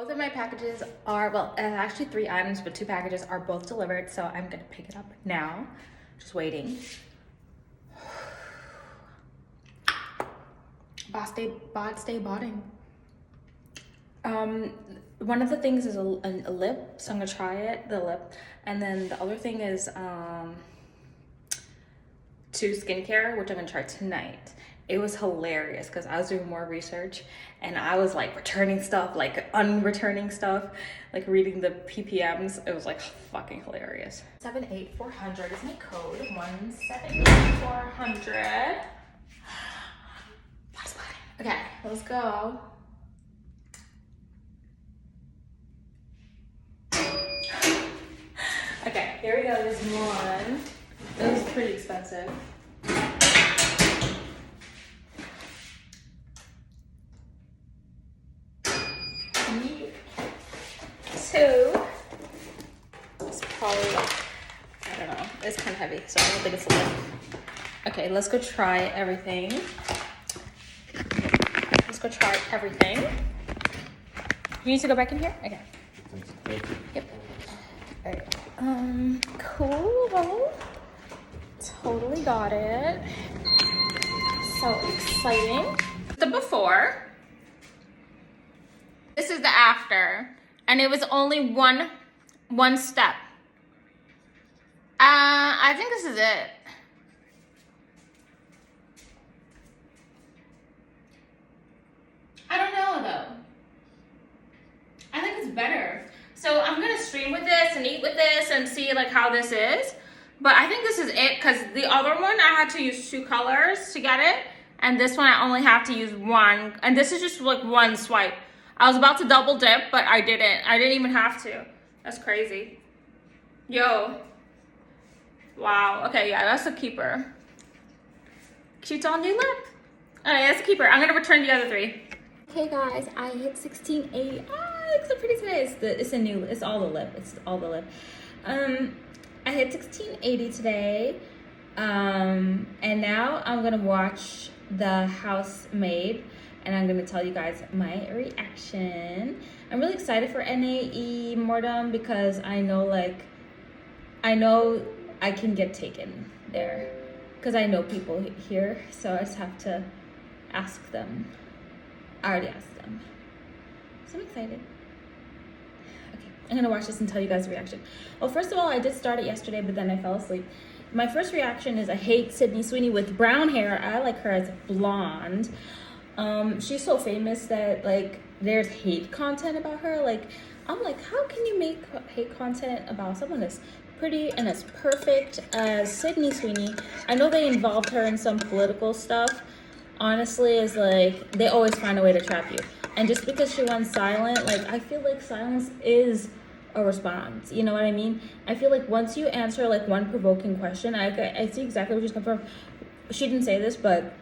Both of my packages are, well, actually 3 items, but 2 packages are both delivered, so I'm gonna pick it up now. Just waiting. Bot stay botting. One of the things is a lip, so I'm gonna try it, the lip. And then the other thing is 2 skincare, which I'm gonna try tonight. It was hilarious because I was doing more research and I was like returning stuff, like unreturning stuff, like reading the PPMs. It was like fucking hilarious. 78400 is my code. 178400. Okay, let's go. Okay, here we go. There's one. It was pretty expensive. Two. It's probably like, I don't know. It's kind of heavy, so I don't think it's a lip. Okay, let's go try everything. Let's go try everything. You need to go back in here? Okay. Yep. All right. Cool. Totally got it. So exciting. The before. This is the after. And it was only one step. I think this is it. I don't know though. I think it's better. So I'm gonna stream with this and eat with this and see like how this is. But I think this is it because the other one I had to use 2 colors to get it. And this one I only have to use 1. And this is just like 1 swipe. I was about to double dip, but I didn't. I didn't even have to. That's crazy. Yo. Wow. Okay, yeah, that's a keeper. Cute on new lip. Alright, that's a keeper. I'm gonna return the other 3. Okay guys, I hit 1680. Ah, it's so pretty today. It's all the lip. It's all the lip. I hit 1680 today. And now I'm gonna watch The Housemaid. And I'm gonna tell you guys my reaction. I'm really excited for NAE Mortem because I know I can get taken there because I know people here, so I just have to ask them. I already asked them, so I'm excited. Okay, I'm gonna watch this and tell you guys the reaction. Well, first of all, I did start it yesterday, but then I fell asleep. My first reaction is I hate Sydney Sweeney with brown hair. I like her as blonde. She's so famous that like there's hate content about her. Like I'm like, how can you make hate content about someone as pretty and as perfect as Sydney Sweeney? I know they involved her in some political stuff. Honestly, is like they always find a way to trap you. And just because she went silent, like I feel like silence is a response. You know what I mean? I feel like once you answer like one provoking question, I see exactly where she's coming from. She didn't say this, but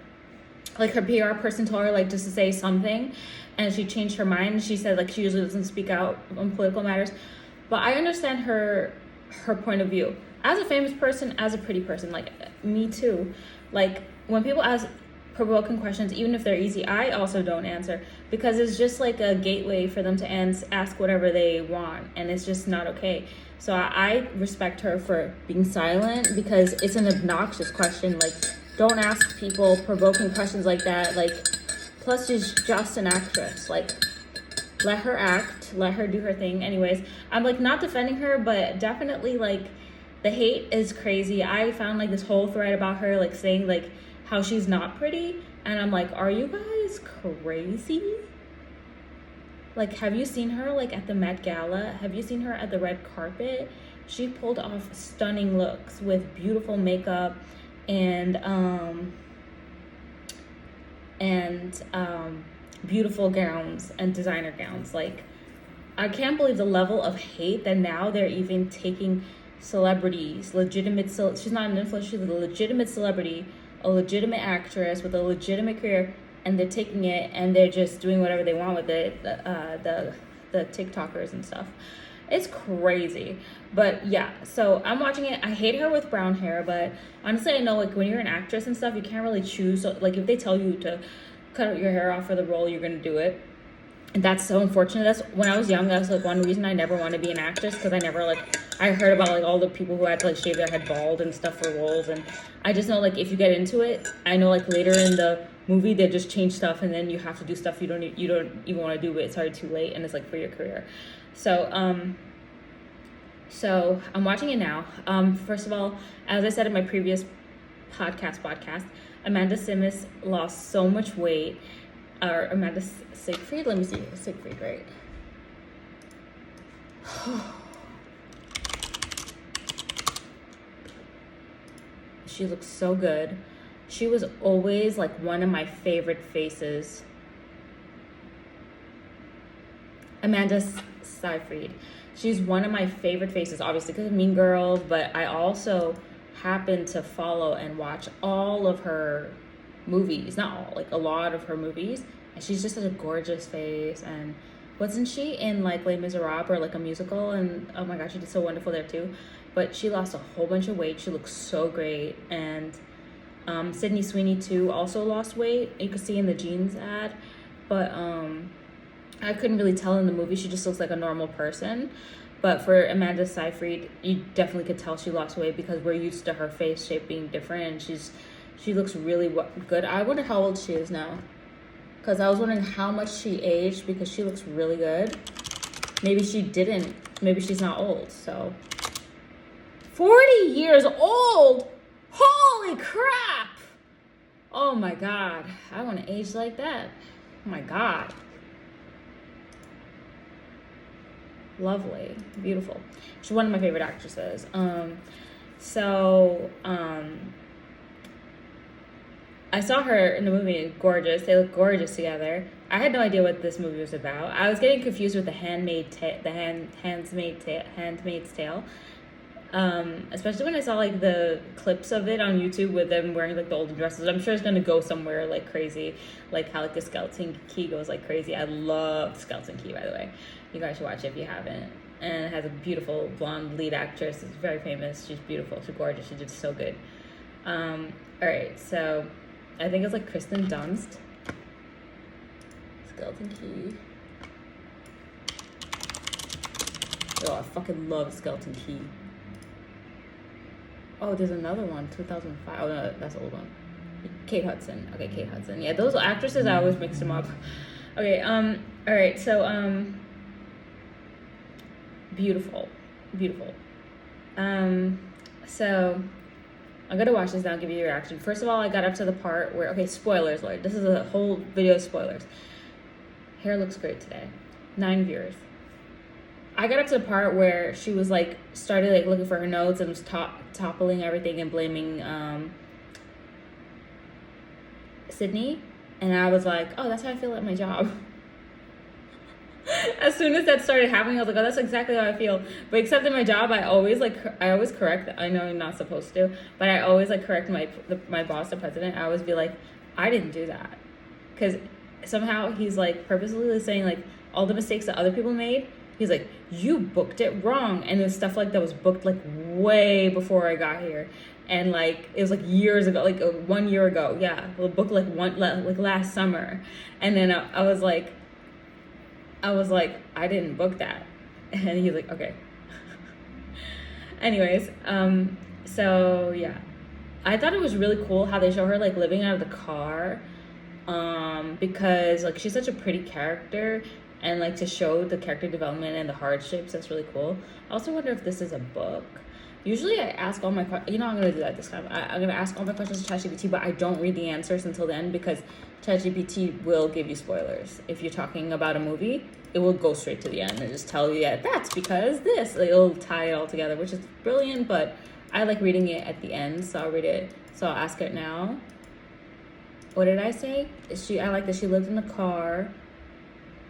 like her PR person told her like just to say something, and she changed her mind. She said like she usually doesn't speak out on political matters, but I understand her point of view as a famous person, as a pretty person, like me too. Like when people ask provoking questions, even if they're easy, I also don't answer because it's just like a gateway for them to ask whatever they want, and it's just not okay. So I respect her for being silent because it's an obnoxious question. Like don't ask people provoking questions like that. Like, plus she's just an actress. Like, let her act, let her do her thing. Anyways, I'm like not defending her, but definitely like the hate is crazy. I found like this whole thread about her like saying like how she's not pretty, and I'm like, are you guys crazy? Like, have you seen her like at the Met Gala? Have you seen her at the red carpet? She pulled off stunning looks with beautiful makeup and beautiful gowns and designer gowns. Like, I can't believe the level of hate that now they're even taking celebrities, she's not an influencer, she's a legitimate celebrity, a legitimate actress with a legitimate career, and they're taking it and they're just doing whatever they want with it, the TikTokers and stuff. It's crazy. But yeah, so I'm watching it. I hate her with brown hair, but honestly, I know like when you're an actress and stuff, you can't really choose. So, like if they tell you to cut your hair off for the role, you're gonna do it. And that's so unfortunate. That's when I was young, that's like one reason I never want to be an actress, because I never like, I heard about like all the people who had to like shave their head bald and stuff for roles, and I just know like if you get into it, I know like later in the movie they just change stuff and then you have to do stuff you don't even want to do, but it's already too late and it's like for your career. So I'm watching it now. First of all, as I said in my previous podcast, Amanda Simmons lost so much weight. Or Amanda Siegfried, let me see, Siegfried, right? She looks so good. She was always like one of my favorite faces. Amanda Seyfried. She's one of my favorite faces, obviously because of Mean Girls, but I also happen to follow and watch all of her movies. Not all, like a lot of her movies. And she's just such a gorgeous face. And wasn't she in like Les Miserables or like a musical? And oh my gosh, she did so wonderful there too. But she lost a whole bunch of weight. She looks so great. And Sydney Sweeney too also lost weight. You could see in the jeans ad. But I couldn't really tell in the movie. She just looks like a normal person. But for Amanda Seyfried, you definitely could tell she lost weight because we're used to her face shape being different. And she looks really good. I wonder how old she is now. Because I was wondering how much she aged because she looks really good. Maybe she didn't. Maybe she's not old. So 40 years old? Holy crap! Oh my God. I want to age like that. Oh my God. Lovely. Beautiful. She's one of my favorite actresses. I saw her in the movie Gorgeous. They look gorgeous together. I had no idea what this movie was about. I was getting confused with the Handmaid's Tale. Especially when I saw like the clips of it on YouTube with them wearing like the olden dresses. I'm sure it's gonna go somewhere like crazy, like how like the Skeleton Key goes like crazy. I love Skeleton Key, by the way. You guys should watch it if you haven't. And it has a beautiful blonde lead actress. It's very famous. She's beautiful. She's gorgeous. She did so good. All right, so I think it's like Kristen Dunst. Skeleton Key. Oh, I fucking love Skeleton Key. Oh, there's another one, 2005. Oh, no, that's the old one. Kate Hudson. Okay, Kate Hudson. Yeah, those actresses, I always mix them up. Okay, all right, so, beautiful. So, I'm gonna watch this now and give you a reaction. First of all, I got up to the part where, okay, spoilers, Lord. This is a whole video of spoilers. Hair looks great today. 9 viewers. I got up to the part where she was like, started like looking for her notes and was toppling everything and blaming Sydney. And I was like, oh, that's how I feel at my job. As soon as that started happening, I was like, oh, that's exactly how I feel. But except in my job, I always correct. I know I'm not supposed to, but I always like correct my boss, the president. I always be like, I didn't do that. Because somehow he's like purposely saying like all the mistakes that other people made. He's like, you booked it wrong. And there's stuff like that was booked like way before I got here. And like, it was like years ago, like 1 year ago. Yeah, we'll book like last summer. And then I was like, I didn't book that. And he's like, okay. Anyways, so yeah. I thought it was really cool how they show her like living out of the car. Because like she's such a pretty character. And like to show the character development and the hardships, that's really cool. I also wonder if this is a book. Usually I ask all my questions, I'm going to do that this time. I'm going to ask all my questions to ChatGPT, but I don't read the answers until then because ChatGPT will give you spoilers. If you're talking about a movie, it will go straight to the end and just tell you, yeah, that's because this. Like, it'll tie it all together, which is brilliant, but I like reading it at the end, so I'll read it. So I'll ask it now. What did I say? I like that she lived in the car.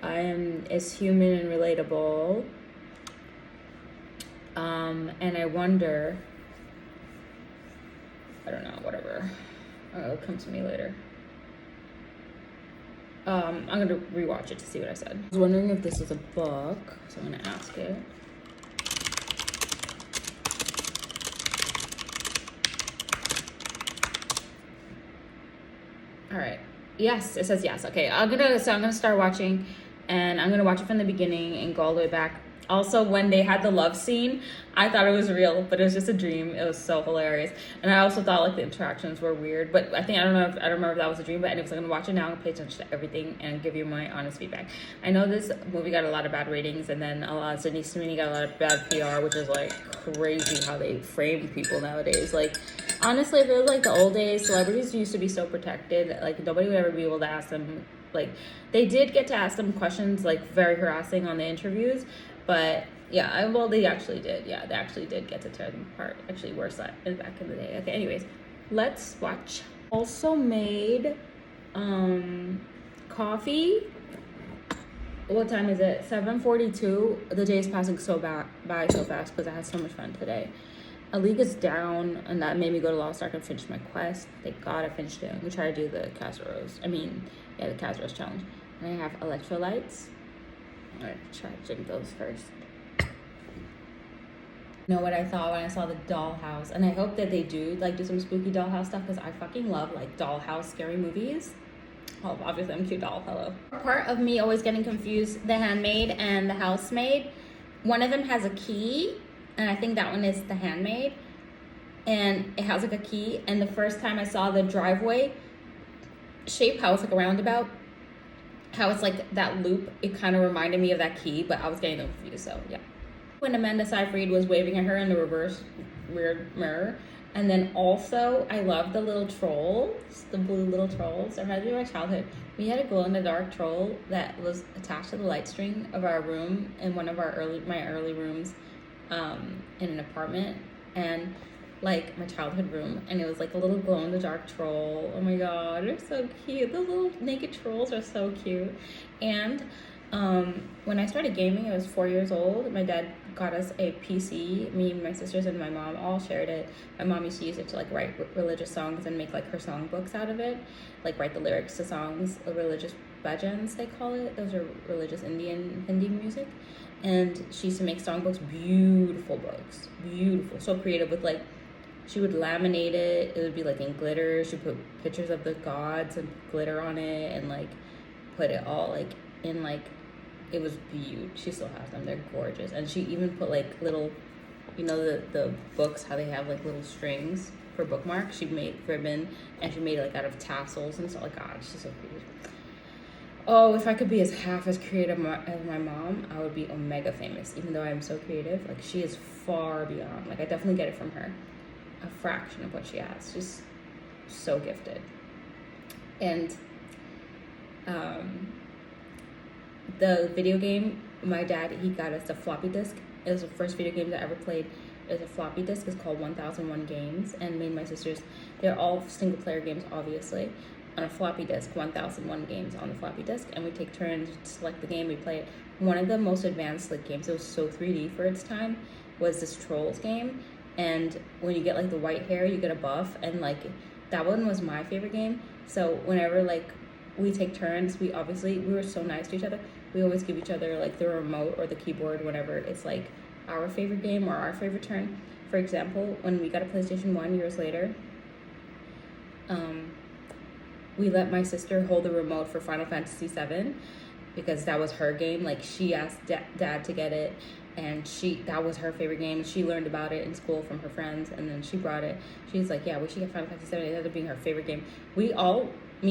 Is human and relatable. And I wonder, I don't know, whatever. It'll come to me later. I'm gonna rewatch it to see what I said. I was wondering if this is a book, so I'm gonna ask it. All right. Yes, it says yes. Okay, I'm gonna start watching and I'm gonna watch it from the beginning and go all the way back. Also, when they had the love scene, I thought it was real, but it was just a dream. It was so hilarious, and I also thought like the interactions were weird. But I don't remember if that was a dream. But anyways, I'm gonna watch it now and pay attention to everything and give you my honest feedback. I know this movie got a lot of bad ratings, and then Sydney Sweeney got a lot of bad PR, which is like crazy how they frame people nowadays. Like honestly, if it was like the old days, celebrities used to be so protected. Like nobody would ever be able to ask them. Like they did get to ask them questions like very harassing on the interviews. But yeah, well, they actually did. Yeah, they actually did get to tear them apart. Actually, worse back in the day. Okay, anyways, let's watch. Also made coffee. What time is it? 7:42. The day is passing by so fast because I had so much fun today. A league is down, and that made me go to Lost Ark and finish my quest. Thank God I finished it. We tried to do the casseroles. The casseroles challenge. And I have electrolytes. I'm gonna try to drink those first. You know what I thought when I saw the dollhouse, and I hope that they do some spooky dollhouse stuff because I fucking love like dollhouse scary movies. Oh, obviously I'm cute doll. Hello. Part of me always getting confused: The Handmaid and The Housemaid. One of them has a key, and I think that one is The Handmaid, and it has like a key. And the first time I saw the driveway shape, how it's like a roundabout, how it's like that loop, it kind of reminded me of that key, but I was getting confused, so yeah. When Amanda Seyfried was waving at her in the reverse rear mirror, and then also I love the little trolls, the blue little trolls. It reminds me of my childhood. We had a glow-in-the-dark troll that was attached to the light string of our room in one of my early rooms in an apartment, and like my childhood room, and it was like a little glow-in-the-dark troll. Oh my god, they're so cute. Those little naked trolls are so cute. And when I started gaming, I was 4 years old. My dad got us a PC. Me, my sisters, and my mom all shared it. My mom used to use it to like write religious songs and make like her songbooks out of it, like write the lyrics to songs, religious bhajans they call it. Those are religious Indian Hindi music. And she used to make songbooks, beautiful books, beautiful, so creative with like. She would laminate it. It would be like in glitter. She'd put pictures of the gods and glitter on it and like put it all like in like, it was beautiful. She still has them. They're gorgeous. And she even put like little, you know, the books, how they have like little strings for bookmarks. She made ribbon and she made it like out of tassels and stuff. Like, God, she's so creative. Oh, if I could be half as creative as my mom, I would be omega famous. Even though I'm so creative, like she is far beyond. Like I definitely get it from her. A fraction of what she has. Just so gifted. And the video game, my dad, he got us a floppy disk. It was the first video game that I ever played. It was a floppy disk. It's called 1001 Games. And me and my sisters, they're all single player games, obviously, on a floppy disk, 1001 games on the floppy disk. And we take turns to select the game. We play it. One of the most advanced like games, it was so 3D for its time, was this Trolls game. And when you get like the white hair, you get a buff, and like that one was my favorite game. So whenever like we take turns, we were so nice to each other. We always give each other like the remote or the keyboard whenever it's like our favorite game or our favorite turn. For example, when we got a PlayStation 1 years later, we let my sister hold the remote for Final Fantasy VII because that was her game. Like she asked dad to get it. And that was her favorite game. She learned about it in school from her friends, and then she brought it. She's like, yeah, we should get Final Fantasy VII. It ended up being her favorite game. Me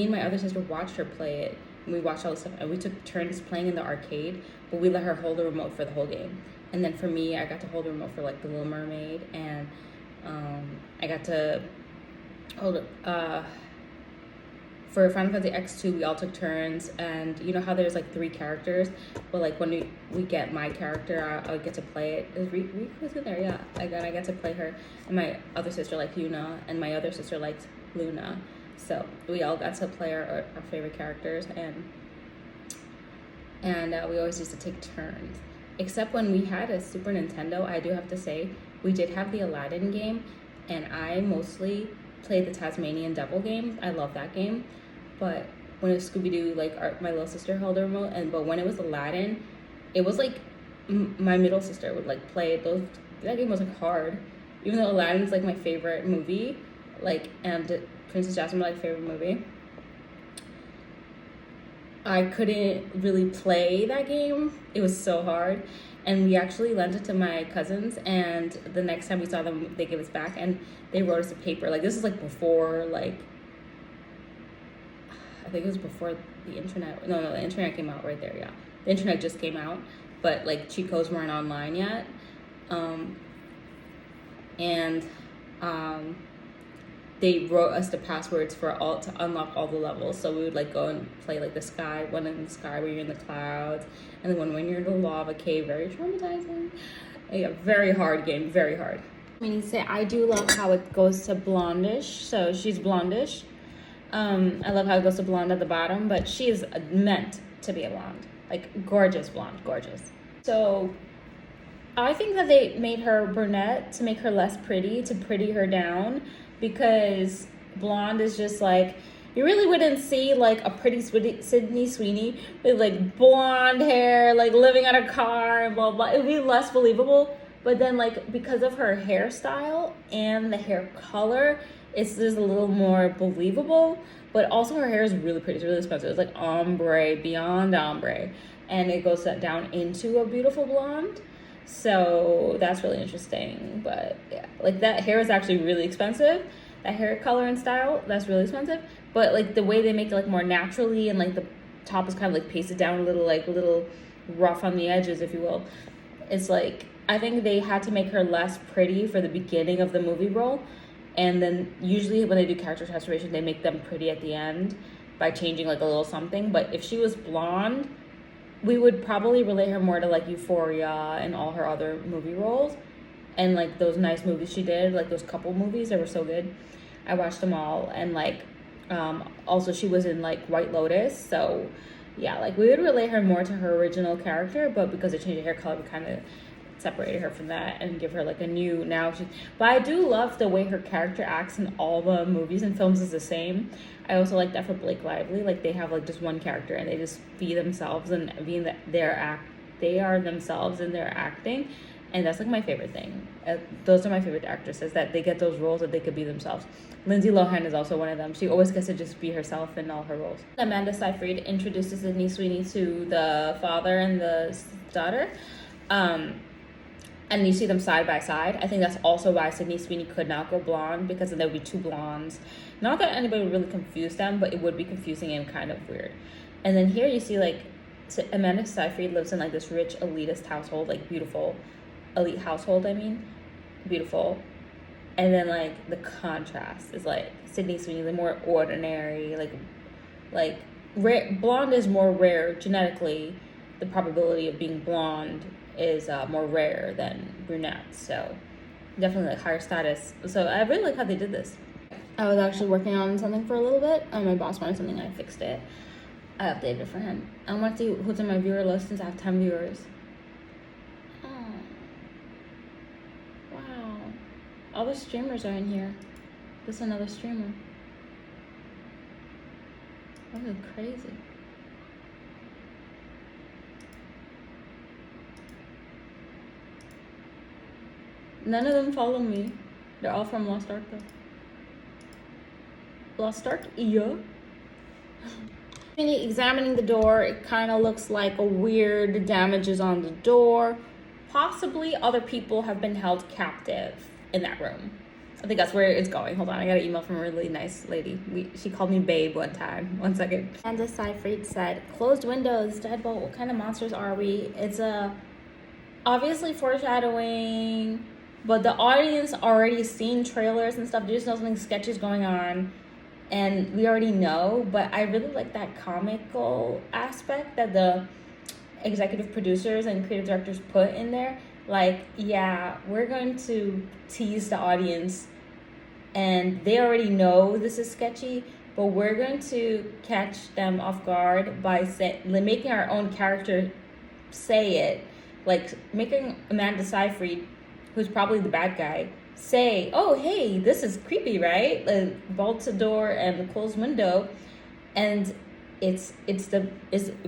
and my other sister watched her play it, and we watched all the stuff, and we took turns playing in the arcade, but we let her hold the remote for the whole game. And then for me, I got to hold the remote for like The Little Mermaid, and I got to hold it, for Final Fantasy X2, we all took turns, and you know how there's like 3 characters, but like when we get my character, I would get to play it. Is Riku was in there? Yeah. Again, I got to play her, and my other sister liked Yuna, and my other sister liked Luna. So we all got to play our favorite characters, and we always used to take turns. Except when we had a Super Nintendo, I do have to say, we did have the Aladdin game, and I mostly played the Tasmanian Devil game. I love that game. But when it was Scooby-Doo, like my little sister held the remote, but when it was Aladdin, it was like my middle sister would like play those. That game was like hard, even though Aladdin's like my favorite movie, like, and Princess Jasmine, my favorite movie. I couldn't really play that game. It was so hard. And we actually lent it to my cousins, and the next time we saw them, they gave us back, and they wrote us a paper. Like, this is like before, like, I think it was before the internet. No, the internet came out right there, yeah. The internet just came out, but like cheat codes weren't online yet. They wrote us the passwords for all to unlock all the levels. So we would like go and play like the sky, one in the sky where you're in the clouds, and then one when you're in the lava cave. Very traumatizing. Yeah, very hard game, very hard. I mean, say I do love how it goes to blondish. So she's blondish. I love how it goes to blonde at the bottom, but she is meant to be a blonde, like gorgeous blonde, gorgeous. So I think that they made her brunette to make her less pretty, to pretty her down, because blonde is just like, you really wouldn't see like a pretty Sydney Sweeney with like blonde hair, like living in a car and blah blah. It would be less believable. But then like because of her hairstyle and the hair color, it's just a little more believable. But also her hair is really pretty. It's really expensive. It's like ombre, beyond ombre, and it goes down into a beautiful blonde. So that's really interesting. But yeah, like that hair is actually really expensive. That hair color and style, that's really expensive. But like the way they make it like more naturally, and like the top is kind of like pasted down a little rough on the edges, if you will. It's like, I think they had to make her less pretty for the beginning of the movie role. And then usually when they do character transformation, they make them pretty at the end by changing like a little something. But if she was blonde, we would probably relate her more to like Euphoria and all her other movie roles, and like those nice movies she did, like those couple movies that were so good. I watched them all. And like also she was in like White Lotus, so yeah, like we would relate her more to her original character, but because they changed her hair color, we kind of separated her from that and give her like a new but I do love the way her character acts in all the movies and films is the same. I also like that for Blake Lively. Like they have like just one character and they just be themselves and being that they are themselves in their acting, and that's like my favorite thing. Those are my favorite actresses, that they get those roles that they could be themselves. Lindsay Lohan is also one of them. She always gets to just be herself in all her roles. Amanda Seyfried introduces Sydney Sweeney to the father and the daughter. And you see them side by side. I think that's also why Sydney Sweeney could not go blonde, because then there would be two blondes. Not that anybody would really confuse them, but it would be confusing and kind of weird. And then here you see like Amanda Seyfried lives in like this rich elitist household, like beautiful elite household. I mean, beautiful. And then like the contrast is like Sydney Sweeney, the more ordinary, like rare. Blonde is more rare genetically. The probability of being blonde is more rare than brunette, so definitely like higher status. So I really like how they did this. I was actually working on something for a little bit. My boss wanted something, I fixed it. I updated it for him. I want to see who's on my viewer list since I have 10 viewers. Oh, wow. All the streamers are in here. This is another streamer. That is crazy. None of them follow me. They're all from Lost Ark though. Lost Ark, yeah. Examining the door, it kind of looks like a weird damages on the door. Possibly other people have been held captive in that room. I think that's where it's going. Hold on, I got an email from a really nice lady. She called me babe one time. 1 second. Amanda Seyfried said, "Closed windows, deadbolt. What kind of monsters are we?" It's obviously foreshadowing. But the audience already seen trailers and stuff. They just know something sketchy is going on. And we already know. But I really like that comical aspect that the executive producers and creative directors put in there. Like, yeah, we're going to tease the audience. And they already know this is sketchy. But we're going to catch them off guard by making our own character say it. Like, making Amanda Seyfried, who's probably the bad guy, say, "Oh, hey, this is creepy, right? The bolted door and the closed window," and it's a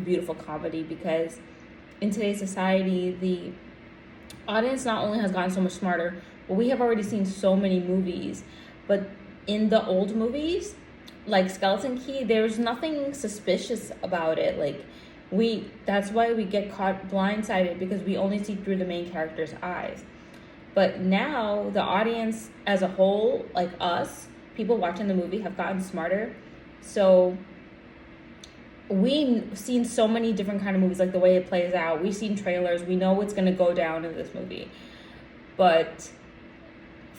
beautiful comedy, because in today's society, the audience not only has gotten so much smarter, but we have already seen so many movies. But in the old movies, like Skeleton Key, there was nothing suspicious about it. Like, that's why we get caught blindsided, because we only see through the main character's eyes. But now the audience as a whole, like us, people watching the movie, have gotten smarter. So we've seen so many different kind of movies, like the way it plays out. We've seen trailers. We know what's going to go down in this movie. But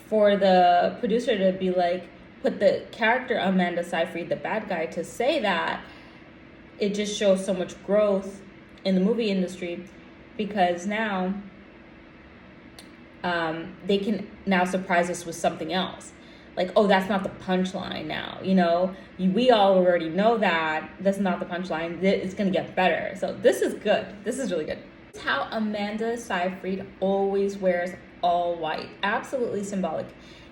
for the producer to be like, put the character Amanda Seyfried, the bad guy, to say that, it just shows so much growth in the movie industry, because now they can now surprise us with something else. Like, oh, that's not the punchline now, you know? We all already know that. That's not the punchline. It's going to get better. So this is good. This is really good. It's how Amanda Seyfried always wears all white. Absolutely symbolic.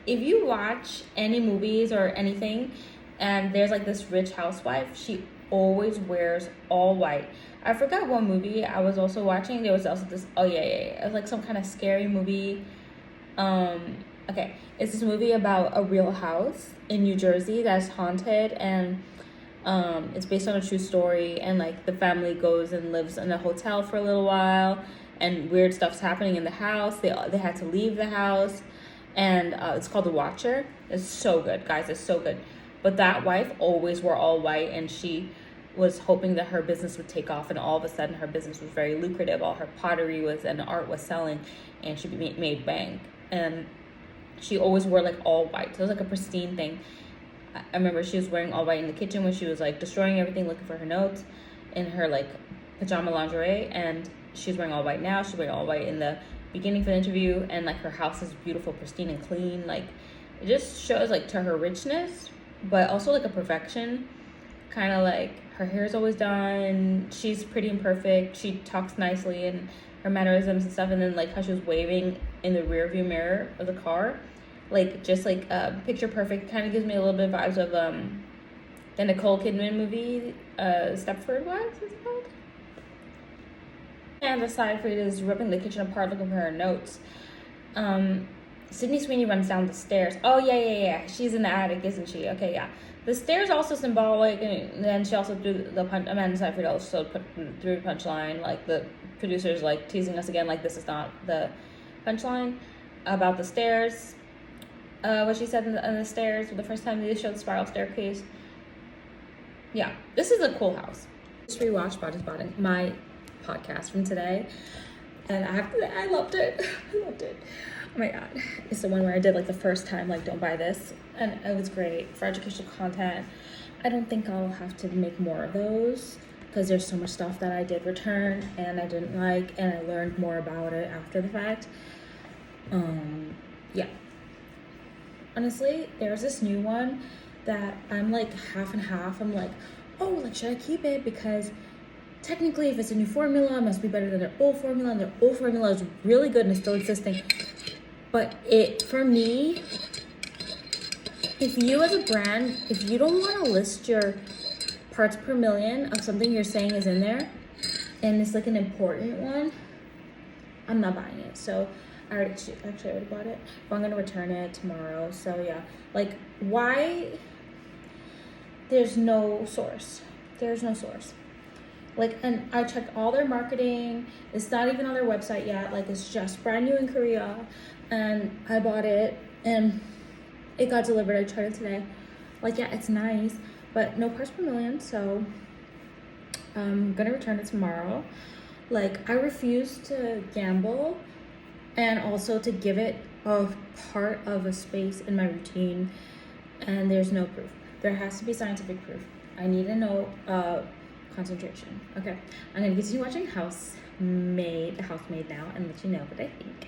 If you watch any movies or anything, and there's like this rich housewife, she always wears all white. I forgot what movie I was also watching. There was also this, it was like some kind of scary movie. Okay, it's this movie about a real house in New Jersey that's haunted, and it's based on a true story, and like the family goes and lives in a hotel for a little while, and weird stuff's happening in the house. They had to leave the house, and it's called The Watcher. It's so good, guys. It's so good. But that wife always wore all white, and she was hoping that her business would take off, and all of a sudden her business was very lucrative. All her pottery and art was selling, and she made bank. And she always wore like all white. So it was like a pristine thing. I remember she was wearing all white in the kitchen when she was like destroying everything, looking for her notes in her like pajama lingerie, and she's wearing all white now. She's wearing all white in the beginning for the interview, and like her house is beautiful, pristine, and clean. Like, it just shows like to her richness, but also like a perfection. Kind of like her hair is always done. She's pretty and perfect. She talks nicely, and her mannerisms and stuff. And then like how she was waving in the rear view mirror of the car, like just like picture perfect. Kind of gives me a little bit of vibes of the Nicole Kidman movie, Stepford Wives, is it called? And the Seyfried is ripping the kitchen apart looking for her notes. Sydney Sweeney runs down the stairs. Oh, yeah. She's in the attic, isn't she? Okay, yeah. The stairs also symbolic, and then she also threw the punch. Amanda Seyfried also threw the punchline. Like, the producers, like, teasing us again, like, this is not the punchline about the stairs. What she said on the stairs the first time they showed the spiral staircase. Yeah, this is a cool house. Just rewatched Bodies Bottom, my podcast from today, and I loved it. I loved it. Oh my god, it's the one where I did like the first time, like, don't buy this, and it was great for educational content. I don't think I'll have to make more of those, because there's so much stuff that I did return and I didn't like, and I learned more about it after the fact. Yeah, honestly, there's this new one that I'm like half and half. I'm like, oh, like, should I keep it? Because technically, if it's a new formula, it must be better than their old formula, and their old formula is really good and is still existing. But for me, if you as a brand, if you don't want to list your parts per million of something you're saying is in there, and it's like an important one, I'm not buying it. So I already bought it, but I'm gonna return it tomorrow. So yeah, like, why? There's no source. Like, and I checked all their marketing. It's not even on their website yet. Like, it's just brand new in Korea. And I bought it, and it got delivered. I tried it today. Like, yeah, it's nice, but no parts per million. So I'm gonna return it tomorrow. Like, I refuse to gamble, and also to give it a part of a space in my routine. And there's no proof. There has to be scientific proof. I need to know concentration. Okay, I'm gonna continue watching Housemaid now, and let you know what I think.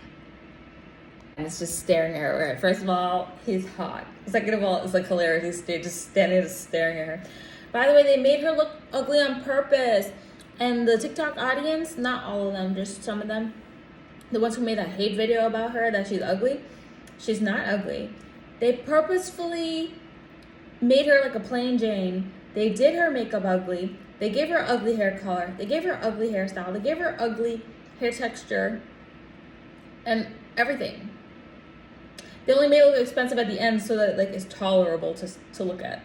And it's just staring at her. First of all, he's hot. Second of all, it's like hilarious. He's just standing there staring at her. By the way, they made her look ugly on purpose. And the TikTok audience, not all of them, just some of them, the ones who made a hate video about her that she's ugly, she's not ugly. They purposefully made her like a plain Jane. They did her makeup ugly. They gave her ugly hair color. They gave her ugly hairstyle. They gave her ugly hair texture and everything. They only made it look expensive at the end so that, like, it's tolerable to look at.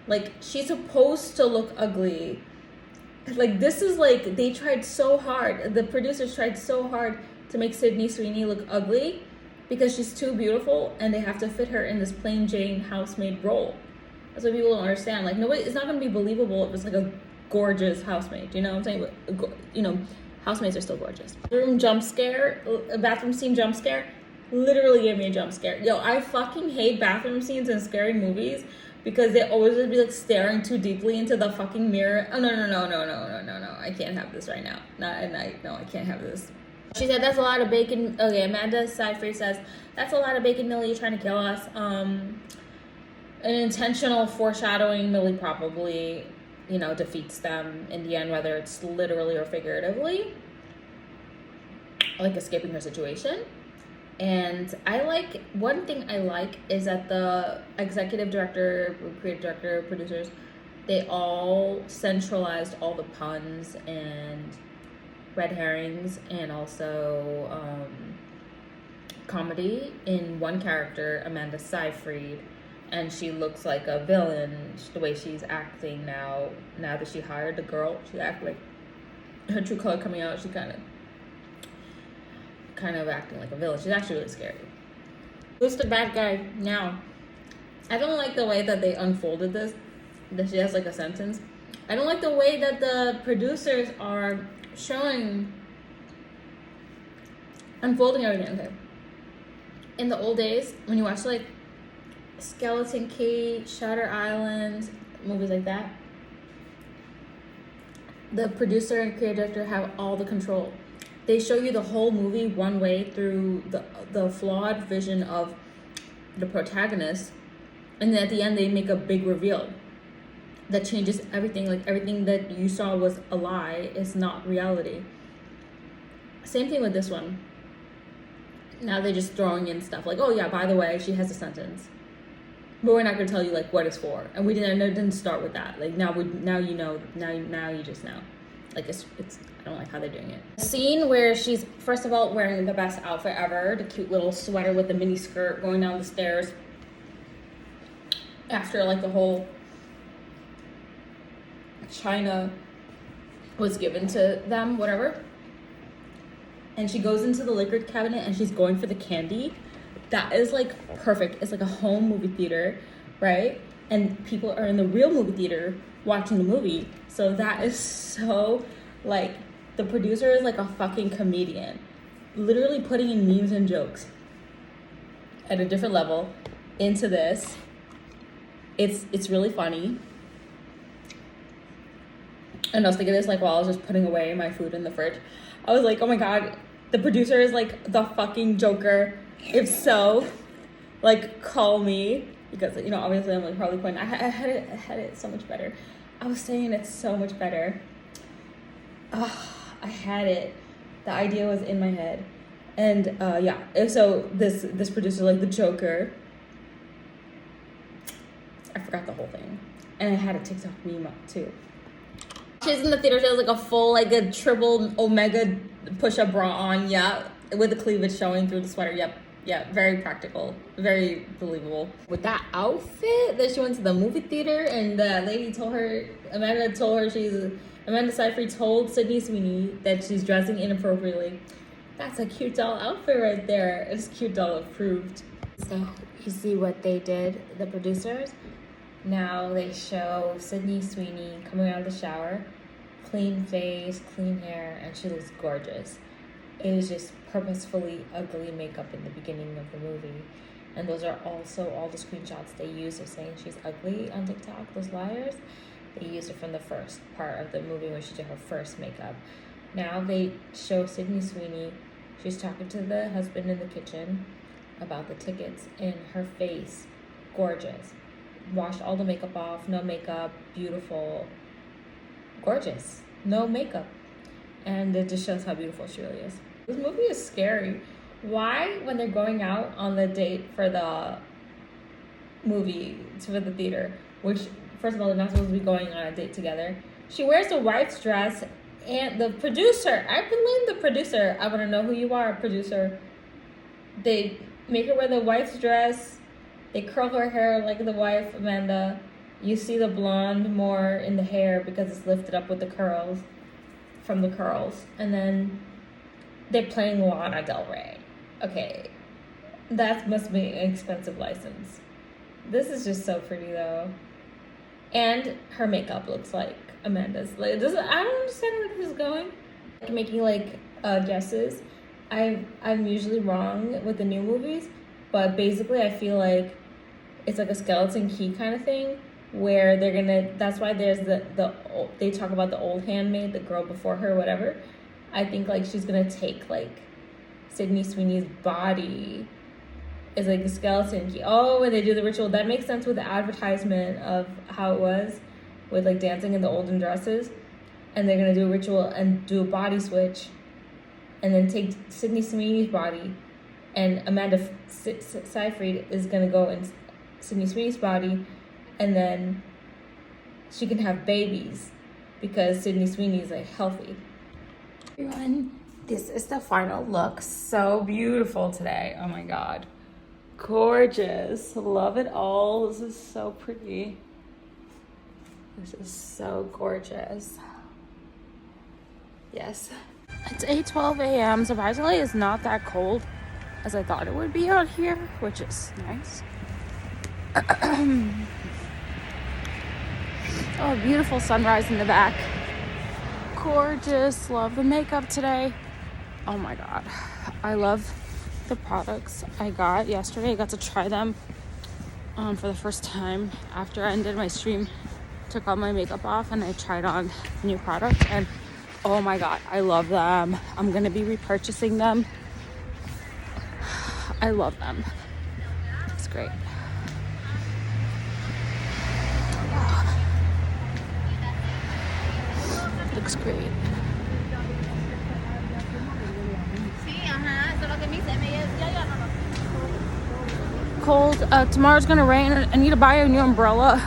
Like, she's supposed to look ugly. Like, this is like, they tried so hard. The producers tried so hard to make Sydney Sweeney look ugly because she's too beautiful, and they have to fit her in this plain Jane housemaid role. That's what people don't understand. Like, nobody, it's not going to be believable if it's like a gorgeous housemaid. You know what I'm saying? But, you know, housemaids are still gorgeous. Bathroom scene jump scare, literally gave me a jump scare. Yo, I fucking hate bathroom scenes in scary movies because they always would be like staring too deeply into the fucking mirror. Oh, no. I can't have this right now. Not at night. No, I can't have this. She said, that's a lot of bacon. Okay, Amanda Seyfried says, that's a lot of bacon, Millie. You're trying to kill us. An intentional foreshadowing, Millie probably, you know, defeats them in the end, whether it's literally or figuratively, like escaping her situation. And one thing I like is that the executive director, creative director, producers, they all centralized all the puns and red herrings and also comedy in one character, Amanda Seyfried. And she looks like a villain the way she's acting now that she hired the girl. She acts like her true color coming out. She kind of acting like a villain. She's actually really scary. Who's the bad guy now? I don't like the way that they unfolded this, that she has like a sentence. I don't like the way that the producers are unfolding everything. Okay. In the old days, when you watch like Skeleton Key, Shutter Island, movies like that, the producer and creative director have all the control. They show you the whole movie one way through the flawed vision of the protagonist, and then at the end they make a big reveal that changes everything. Like, everything that you saw was a lie is not reality. Same thing with this one. Now they're just throwing in stuff like, oh yeah, by the way, she has a sentence, but we're not going to tell you like what it's for. And we didn't start with that. Like, now you know, now you just know. Like, it's I don't like how they're doing it. A scene where she's, first of all, wearing the best outfit ever, the cute little sweater with the mini skirt, going down the stairs after like the whole china was given to them, whatever. And she goes into the liquor cabinet and she's going for the candy. That is like perfect. It's like a home movie theater, right? And people are in the real movie theater watching the movie. So that is so, like, the producer is like a fucking comedian, literally putting in memes and jokes at a different level into this. It's really funny. And I was thinking this like while I was just putting away my food in the fridge. I was like, oh my god, the producer is like the fucking Joker. If so, like, call me, because, you know, obviously I'm like Harley Quinn. I had it so much better. I was saying it's so much better. I had it. The idea was in my head. And yeah, so this producer, like the Joker, I forgot the whole thing. And I had a TikTok meme up too. She's in the theater, she has like a full, like a triple omega push-up bra on, yeah, with the cleavage showing through the sweater, yep. Yeah, very practical, very believable. With that outfit, that she went to the movie theater, and the lady Amanda Seyfried told Sydney Sweeney that she's dressing inappropriately. That's a cute doll outfit right there. It's cute doll approved. So you see what they did, the producers? Now they show Sydney Sweeney coming out of the shower, clean face, clean hair, and she looks gorgeous. It was just purposefully ugly makeup in the beginning of the movie. And those are also all the screenshots they used of saying she's ugly on TikTok, those liars. They used it from the first part of the movie when she did her first makeup. Now they show Sydney Sweeney. She's talking to the husband in the kitchen about the tickets, and her face, gorgeous. Washed all the makeup off, no makeup, beautiful, gorgeous, no makeup. And it just shows how beautiful she really is. This movie is scary. Why, when they're going out on the date for the movie, for the theater, which, first of all, they're not supposed to be going on a date together, she wears a wife's dress, and the producer, I blame the producer. I want to know who you are, producer. They make her wear the wife's dress. They curl her hair like the wife, Amanda. You see the blonde more in the hair because it's lifted up with the curls, from the curls. And then they're playing Lana Del Rey. Okay, that must be an expensive license. This is just so pretty though. And her makeup looks like Amanda's. Like, this, I don't understand where this is going. Making like guesses. I'm usually wrong with the new movies, but basically I feel like it's like a skeleton key kind of thing where they're gonna. That's why there's they talk about the old handmaid, the girl before her, whatever. I think like she's gonna take like Sydney Sweeney's body is like a skeleton key. Oh, when they do the ritual, that makes sense with the advertisement of how it was with like dancing in the olden dresses. And they're gonna do a ritual and do a body switch, and then take Sydney Sweeney's body, and Amanda Seyfried is gonna go in Sydney Sweeney's body, and then she can have babies because Sydney Sweeney is like healthy. Everyone, this is the final look. So beautiful today. Oh my god. Gorgeous. Love it all. This is so pretty. This is so gorgeous. Yes. It's 8:12 a.m. Surprisingly, it's not that cold as I thought it would be out here, which is nice. Oh, beautiful sunrise in the back. Gorgeous. Love the makeup today. Oh my god. I love the products I got yesterday. I got to try them for the first time after I ended my stream. Took all my makeup off and I tried on new products, and oh my god, I love them. I'm gonna be repurchasing them. I love them. It's great. Looks great. Cold. Tomorrow's gonna rain. I need to buy a new umbrella,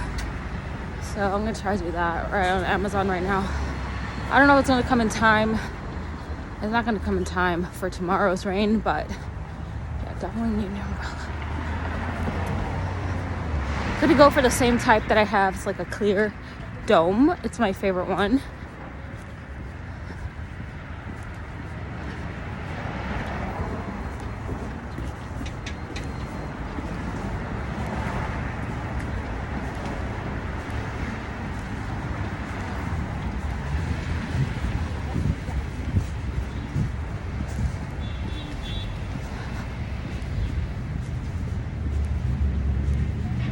so I'm gonna try to do that right on Amazon right now. I don't know if it's gonna come in time. It's not gonna come in time for tomorrow's rain, but yeah, definitely need a new umbrella. Could go for the same type that I have. It's like a clear dome. It's my favorite one.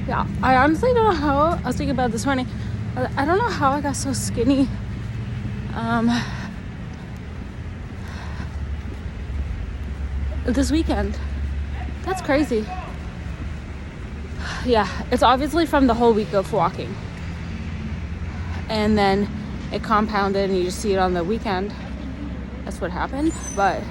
Yeah, I honestly don't know how. I was thinking about it this morning. I don't know how I got so skinny. This weekend. That's crazy. Yeah, it's obviously from the whole week of walking. And then it compounded and you just see it on the weekend. That's what happened, but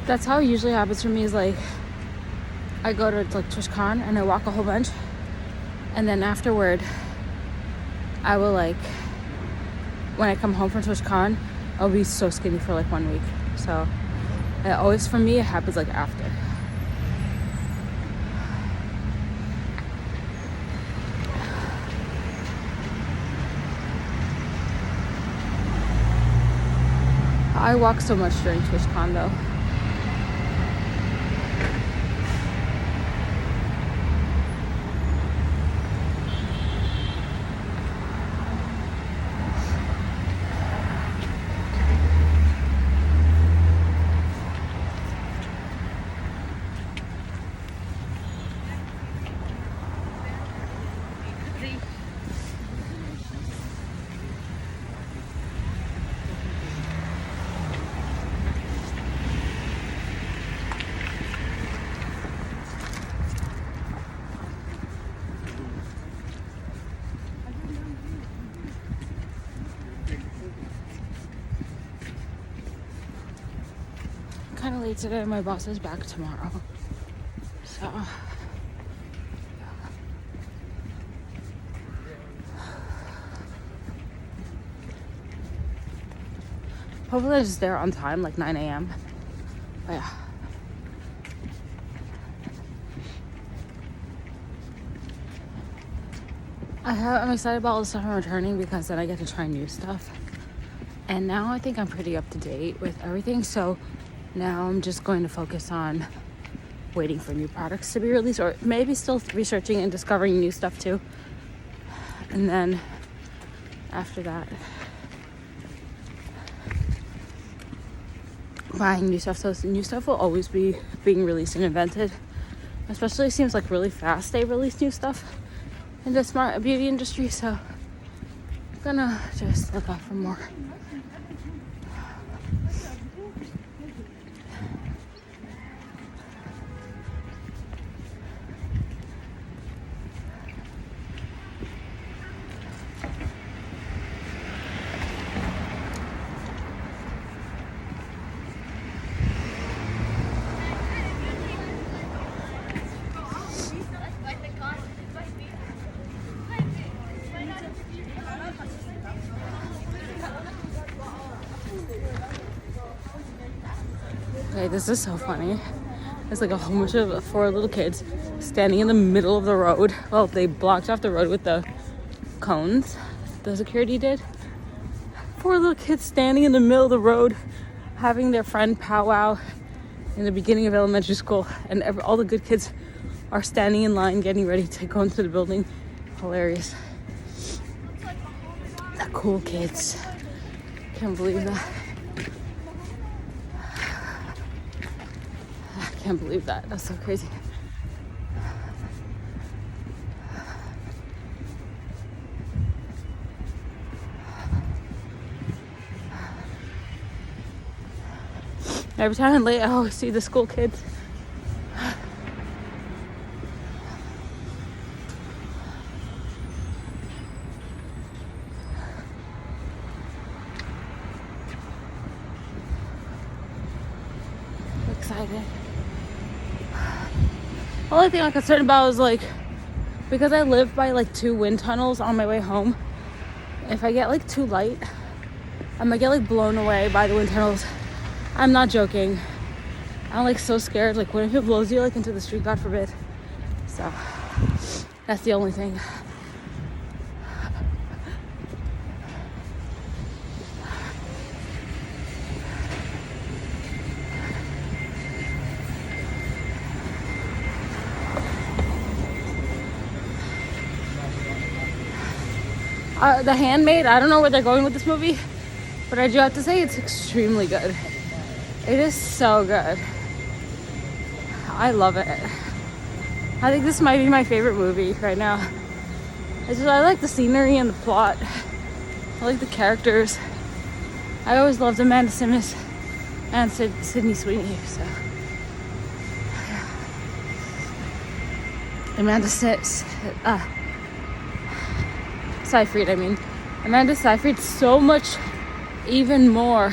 that's how it usually happens for me. Is like I go to like TwitchCon and I walk a whole bunch, and then afterward I will like, when I come home from TwitchCon, I'll be so skinny for like 1 week. So it always, for me, it happens like after. I walk so much during TwitchCon though. Kind of late today. My boss is back tomorrow, so Hopefully I'm just there on time, like 9 a.m. But yeah. I'm excited about all the stuff I'm returning because then I get to try new stuff. And now I think I'm pretty up to date with everything. So now I'm just going to focus on waiting for new products to be released, or maybe still researching and discovering new stuff too. And then after that, buying new stuff. So new stuff will always be being released and invented. Especially it seems like really fast they release new stuff in the smart beauty industry. So I'm gonna just look out for more. Okay, this is so funny. There's like a whole bunch of 4 little kids standing in the middle of the road. Well, they blocked off the road with the cones. The security did. 4 little kids standing in the middle of the road, having their friend powwow in the beginning of elementary school, and all the good kids are standing in line, getting ready to go into the building. Hilarious. The cool kids. Can't believe that. I can't believe that. That's so crazy. Every time I'm late, I always see the school kids. I'm excited. The only thing I'm concerned about is like, because I live by like 2 wind tunnels on my way home, if I get like too light, I might get like blown away by the wind tunnels. I'm not joking. I'm like so scared. Like, what if it blows you like into the street? God forbid. So that's the only thing. The Handmaid, I don't know where they're going with this movie, but I do have to say it's extremely good. It is so good. I love it. I think this might be my favorite movie right now. I like the scenery and the plot. I like the characters. I always loved Amanda Simmons and Sydney Sweeney. So Seyfried. Amanda Seyfried so much, even more,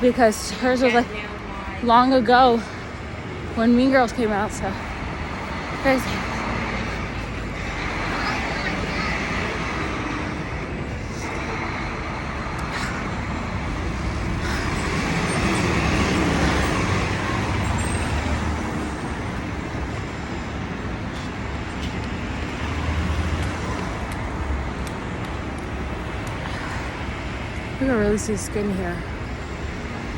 because hers was like long ago when Mean Girls came out. So crazy. You can really see skin here.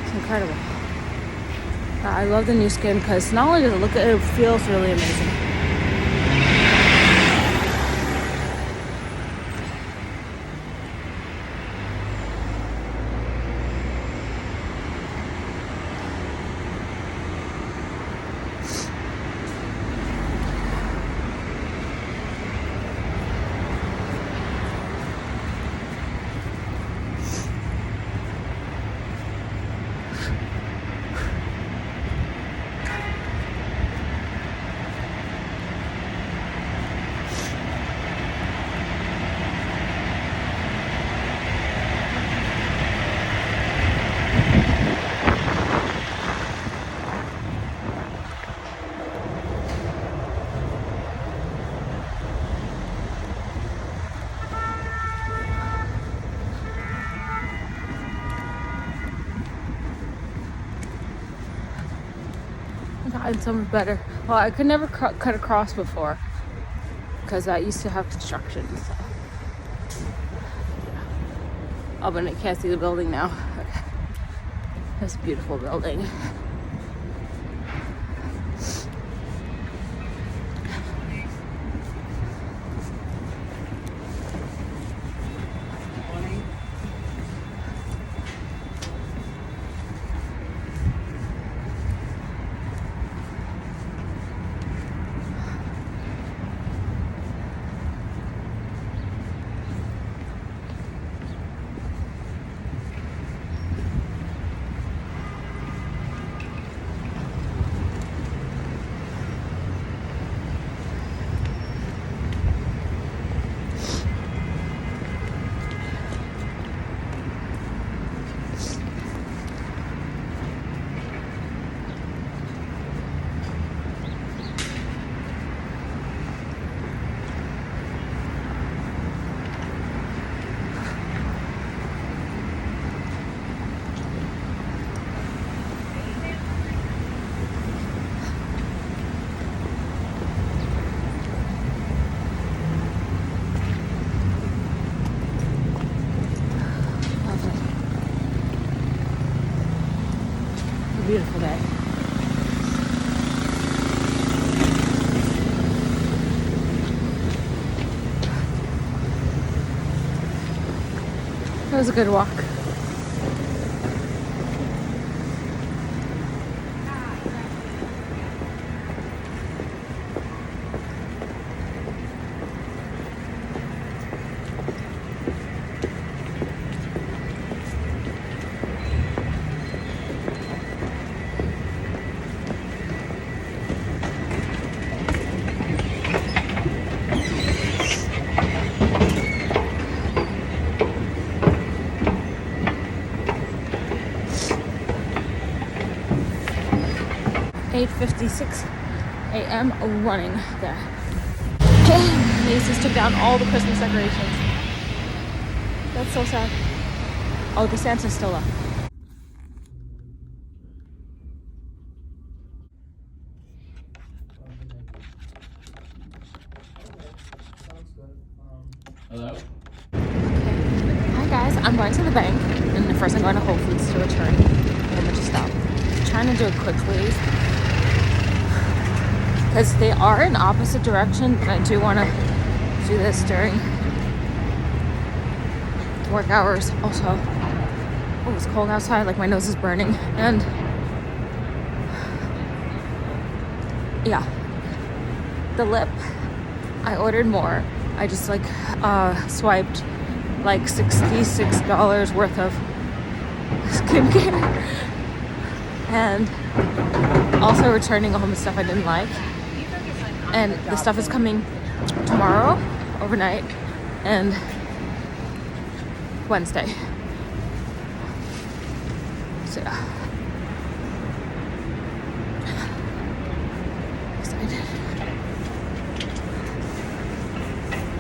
It's incredible. I love the new skin because not only does it look good, it feels really amazing. gotten so much better. Well, I could never cut across before because I used to have construction. So. Oh, but I can't see the building now. Okay. This beautiful building. Beautiful day. That was a good walk. .56 a.m. running there. Macy's took down all the Christmas decorations. That's so sad. Oh, the Santa's still up. Hello? Hi guys, I'm going to the bank and first I'm going to Whole Foods to return a bunch of stuff. I'm trying to do it quickly because they are in opposite direction, but I do want to do this during work hours. Also, oh, it's cold outside, like my nose is burning. And yeah, the lip, I ordered more. I just like swiped like $66 worth of skincare and also returning a whole bunch of stuff I didn't like. And the stuff is coming tomorrow, overnight, and Wednesday. So yeah. Excited.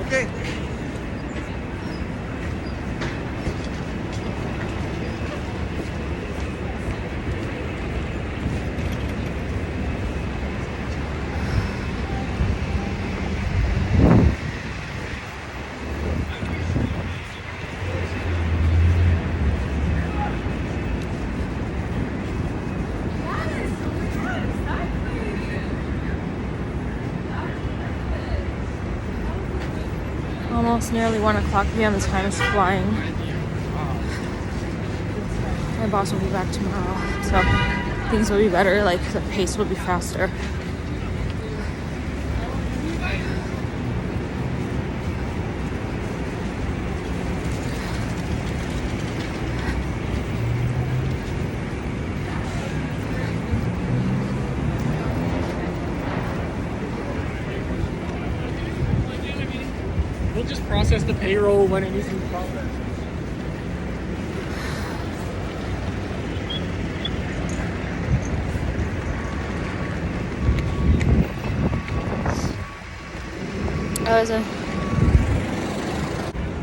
Okay. Almost nearly 1 o'clock p.m. This time is flying. My boss will be back tomorrow, so things will be better. Like the pace will be faster. We'll just process the payroll when it needs to be processed.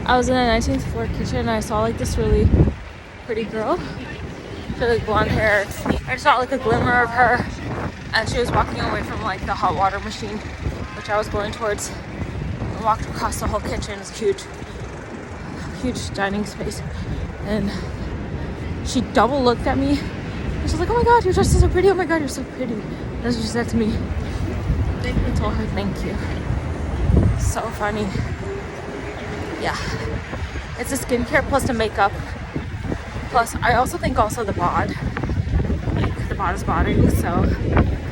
I was in a 19th floor kitchen and I saw like this really pretty girl. She had like blonde hair. I saw like a glimmer of her And she was walking away from like the hot water machine, which I was going towards, and walked across the whole kitchen. It's huge, huge dining space. And she double looked at me. And she's like, oh my God, your dress is so pretty. Oh my God, you're so pretty. That's what she said to me. I told her thank you. So funny. Yeah. It's a skincare plus the makeup. Plus, I also think also the bod. Like, the bod is bodding. So,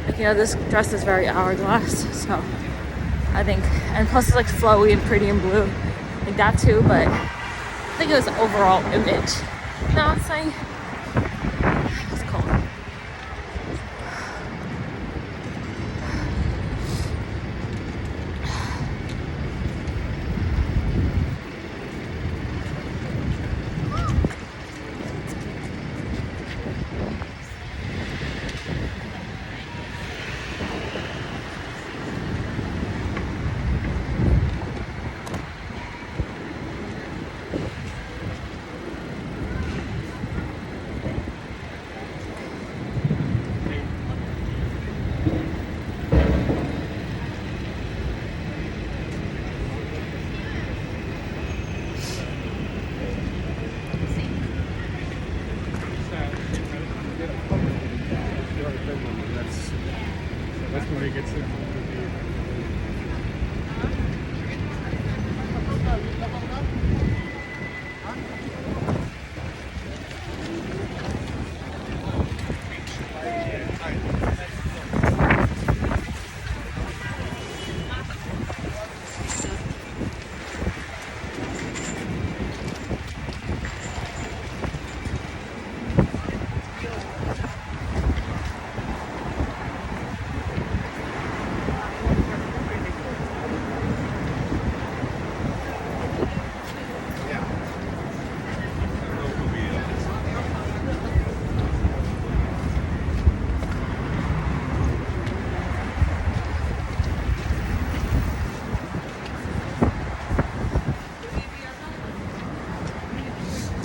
like, you know, this dress is very hourglass. So, I think, and plus it's like flowy and pretty and blue. Like that too, but I think it was the overall image. No, I'm saying it's cold. That's when we get to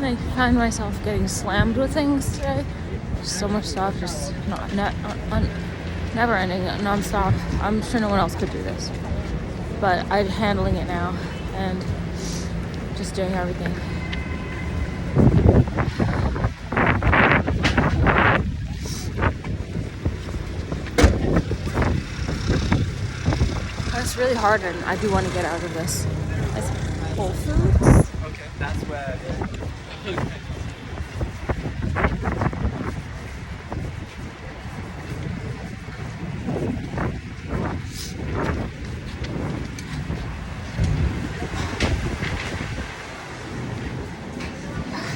I find myself getting slammed with things today. So much stuff, just never ending, non-stop. I'm sure no one else could do this, but I'm handling it now and just doing everything. It's really hard, and I do want to get out of this. It's Whole Foods. okay, that's where.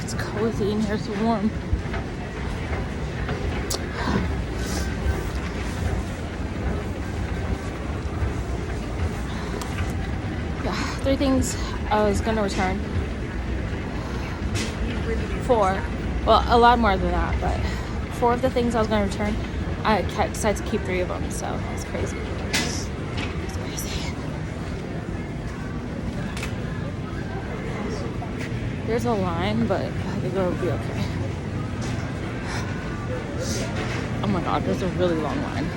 It's cozy in here, it's warm. Yeah, 3 things I was gonna return. 4. Well, a lot more than that, but 4 of the things I was gonna return, I decided to keep 3 of them, so it's crazy. It's crazy. There's a line, but I think it'll be okay. Oh my God, there's a really long line.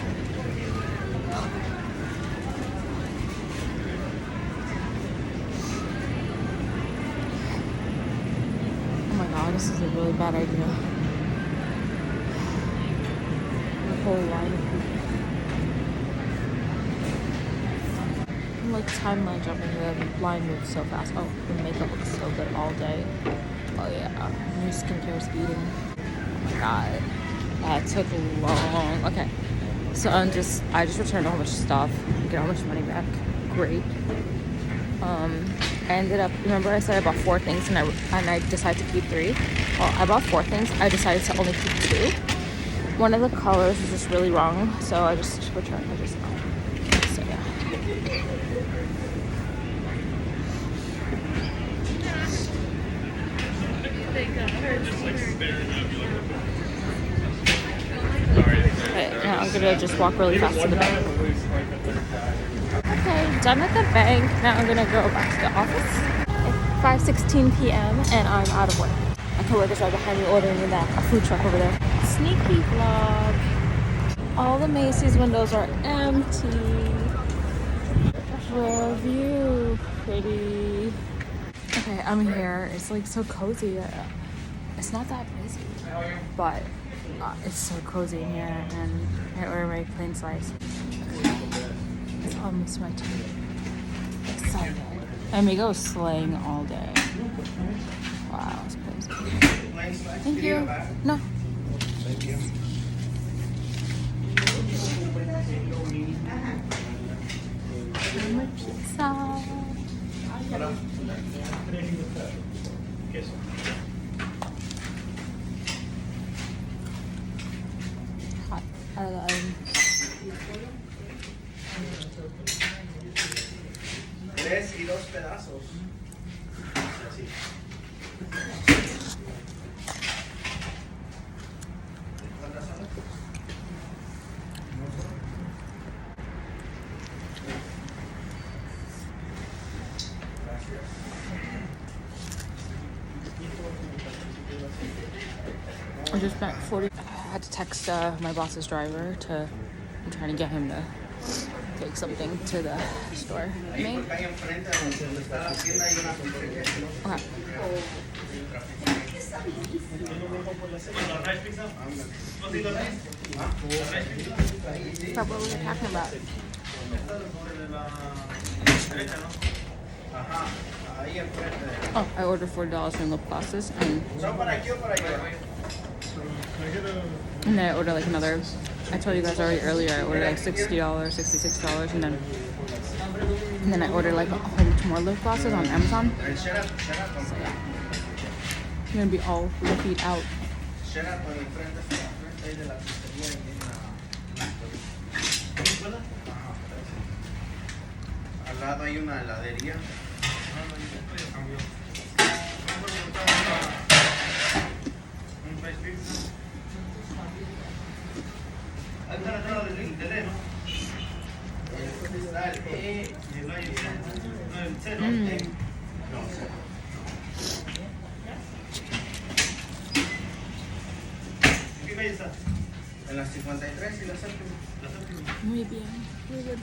Oh my God, this is a really bad idea. A whole line of people. I'm like timeline jumping, the line moves so fast. Oh, the makeup looks so good all day. Oh yeah, new skincare speeding. Oh my God, that took long. Okay, so I just returned a whole bunch of stuff, get all much money back. Great. I ended up, remember I said I bought 4 things and I decided to keep 3. Well, I bought 4 things. I decided to only keep 2. One of the colors is just really wrong, so I just returned. So yeah. Okay, now I'm gonna just walk really fast to the bank. Okay, done at the bank. Now I'm gonna go back to the office. It's 5:16 p.m. and I'm out of work. My coworkers right behind me ordering in that food truck over there. Sneaky vlog. All the Macy's windows are empty. Review. Pretty. Okay, I'm here. It's like so cozy. It's not that busy, but it's so cozy in here, and I order my plain slice. It's almost my turn. Excited. Amigo was slaying all day. Wow, it's crazy. Thank you. No. Thank you. My pizza. Hot out of the oven. 3 y 2 pedazos. Así. ¿Cuántas son? I just spent 40. I had to text my boss's driver to. I'm trying to get him to take something to the store. Me? Porque ahí enfrente donde está la tienda hay una pizzería. Okay. Is that what we were talking about? Ajá, ahí enfrente. Oh, I ordered $40 from lip glosses, and ¿Son para aquí o para allá? then I ordered like another. I told you guys already earlier. I ordered like $60, $66, and then I ordered like a whole bunch more lip glosses on Amazon. So yeah, I'm gonna be all lippied out. Sheraton enfrente ahí de la pizzería ahí en la... Al lado hay una heladería. En las 53 y la séptima. Muy bien, muy good.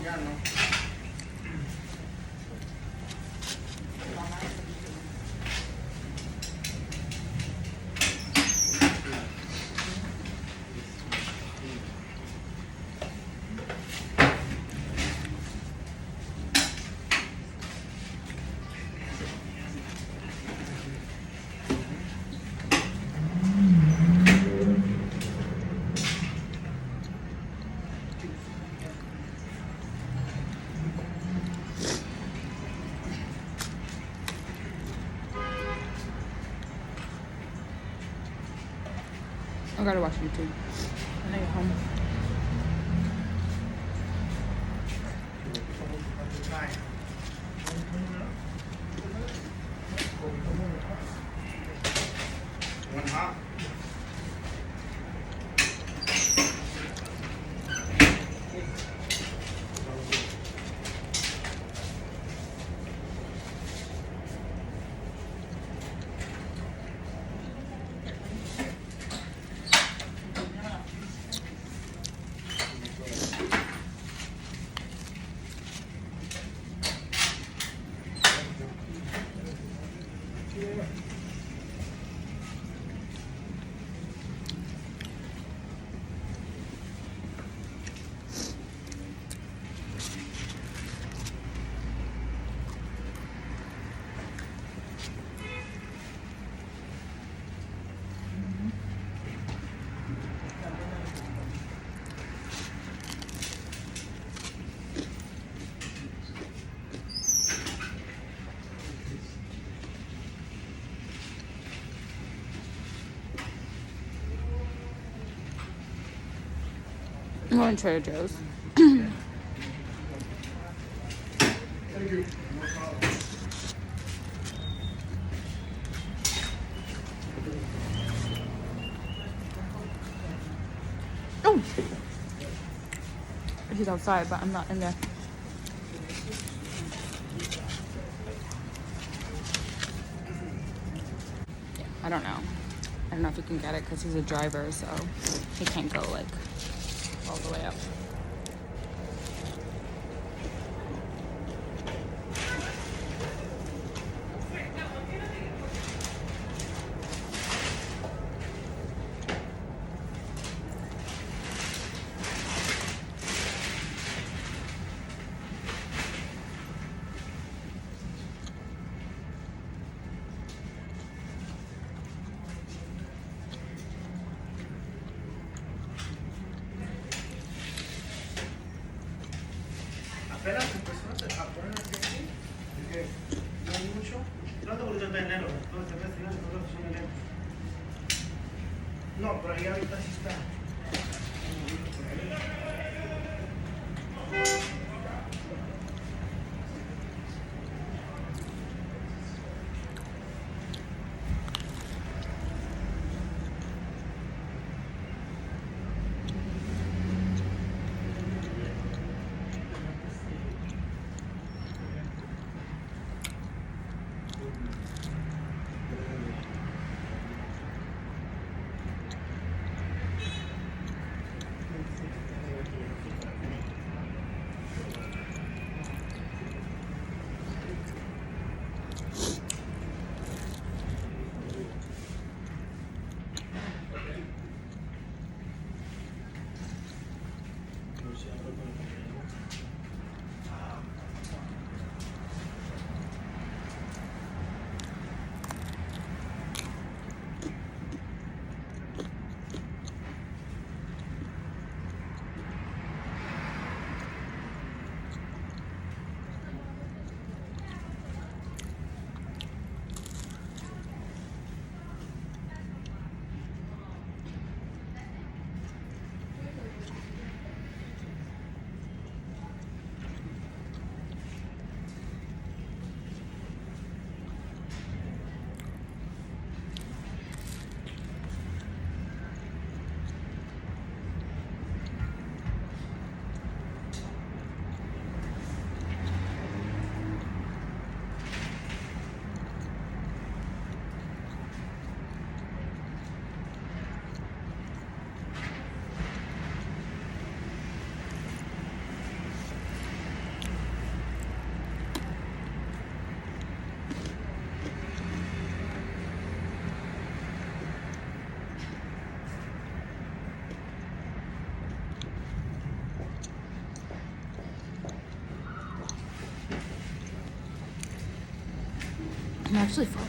Ya no. I gotta watch YouTube when I get home. One hot. I'm going to Trader Joe's. He's outside, but I'm not in there. Yeah, I don't know. I don't know if he can get it because he's a driver, so he can't go like all the way up. Apenas empezó a poner aquí, porque no hay mucho. No te gusta de enero, entonces te ves tirando todo eso en enero. No, pero ahí ahorita sí está. I'm actually full.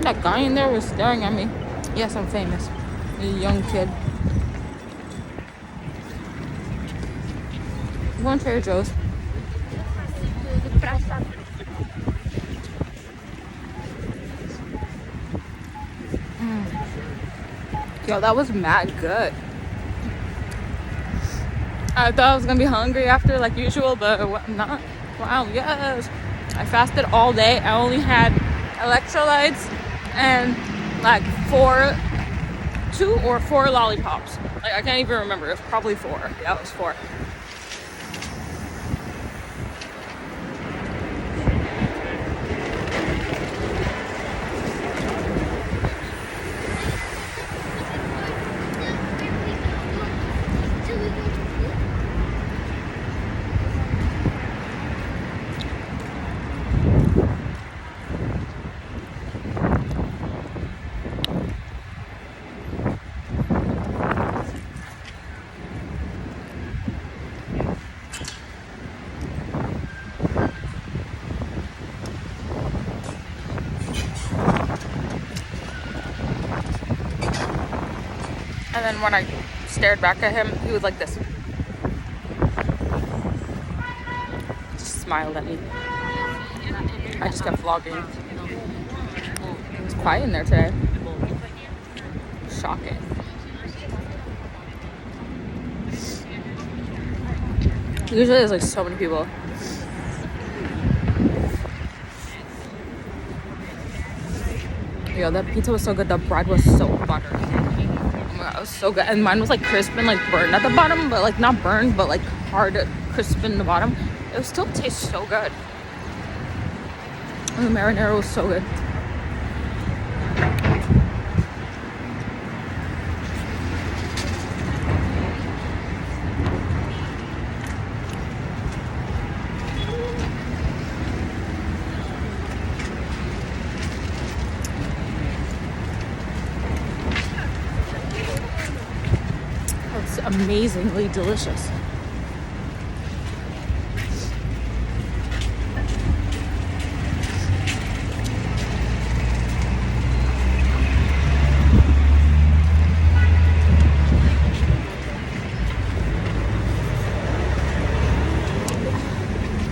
That guy in there was staring at me. Yes, I'm famous. A young kid. Going Trader Joe's. Yo, that was mad good. I thought I was gonna be hungry after like usual, but not. Wow, yes. I fasted all day. I only had electrolytes and like 2 or 4 lollipops. Like I can't even remember. It was probably 4. Yeah, it was 4. And then when I stared back at him, he was like this. Just smiled at me. I just kept vlogging. It's quiet in there today. Shocking. Usually there's like so many people. Yo, that pizza was so good. The bread was so buttery. Oh my god, it was so good. And mine was like crisp and like burned at the bottom, but like not burned, but like hard crisp in the bottom. It would still taste so good. And the marinara was so good. It's amazingly delicious.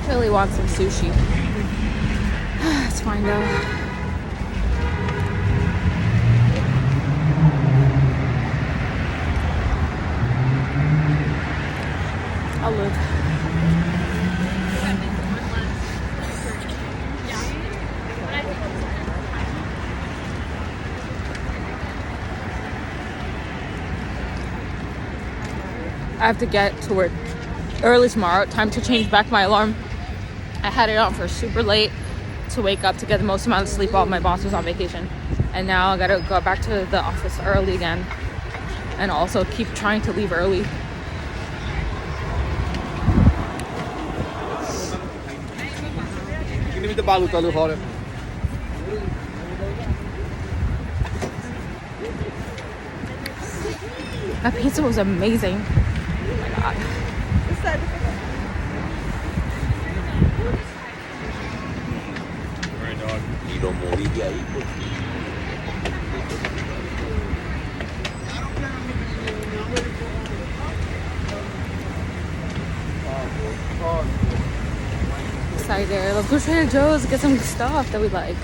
Really want some sushi. It's fine though. I'll live. I have to get to work early tomorrow. Time to change back my alarm. I had it on for super late to wake up to get the most amount of sleep while my boss was on vacation. And now I gotta go back to the office early again. And also keep trying to leave early. That pizza was amazing. Oh my god. Right, dog. Excited. Let's go to Trader Joe's, get some stuff that we like.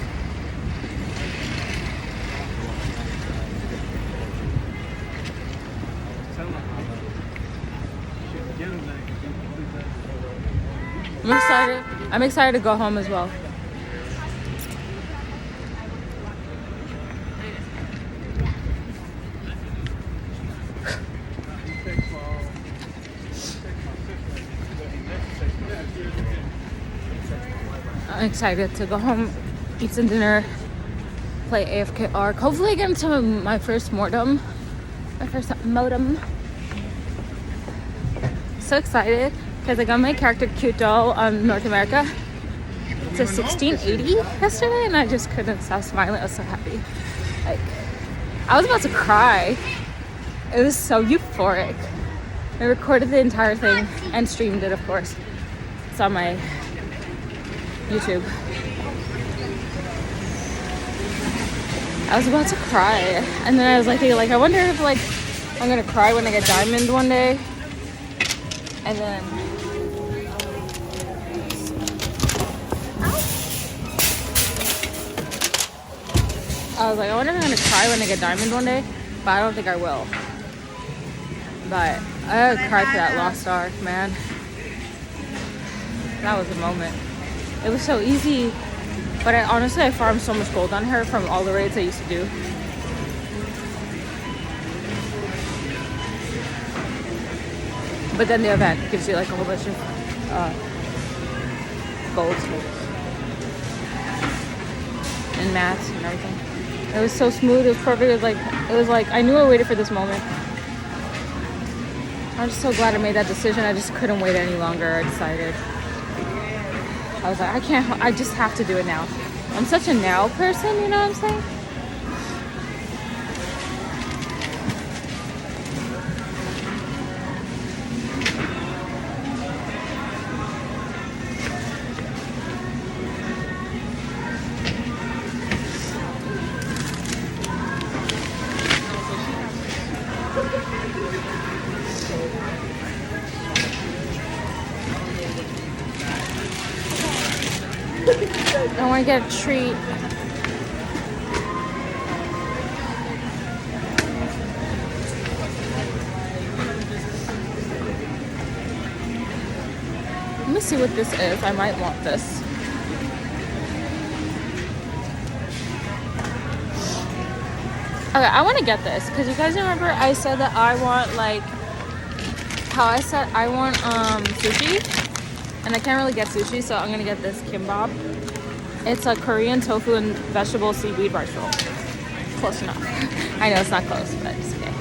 I'm excited to go home as well. I'm excited to go home, eat some dinner, play AFK Arc. Hopefully I get into my first modem. So excited because I got my character cute doll on North America. It's a 1680 yesterday and I just couldn't stop smiling. I was so happy. Like, I was about to cry. It was so euphoric. I recorded the entire thing and streamed it, of course. It's on my YouTube. I was about to cry, and then I was like, I wonder if like I'm gonna cry when I get diamond one day. And then I was like, I wonder if I'm gonna cry when I get diamond one day, but I don't think I will. But I cried for that lost star, man. That was a moment. It was so easy, but I farmed so much gold on her from all the raids I used to do. But then the event gives you like a whole bunch of gold and mats and everything. It was so smooth. It was perfect. It was like I knew I waited for this moment. I'm just so glad I made that decision. I just couldn't wait any longer. I decided. I was like, I just have to do it now. I'm such a now person, you know what I'm saying? I want to get a treat. me see what this is. I might want this. Okay, I want to get this because you guys remember I said that I want like how I said I want sushi, and I can't really get sushi, so I'm gonna get this kimbap. It's a Korean tofu and vegetable seaweed rice roll. Close enough. I know it's not close, but it's okay.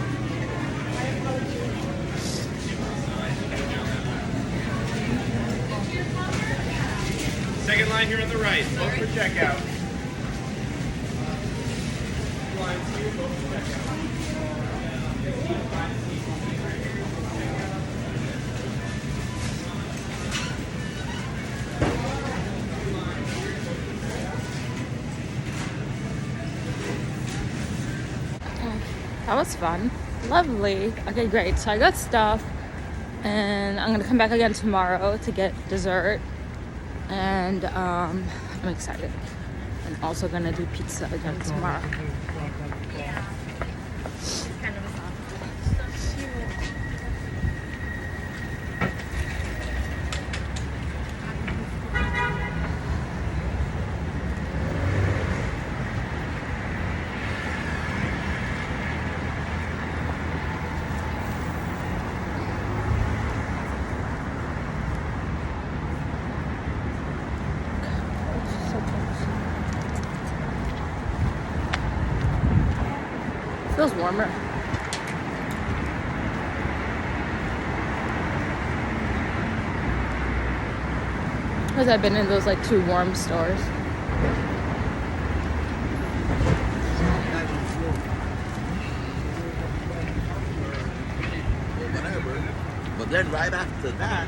Second line here on the right. Both for checkout. Line 2, both for checkout. That was fun. Lovely. Okay, great. So I got stuff, and I'm gonna come back again tomorrow to get dessert, and I'm excited. I'm also gonna do pizza again tomorrow. Yeah. It's kind of a song. So cute. Feels warmer. Because I've been in those like 2 warm stores. But then right after that,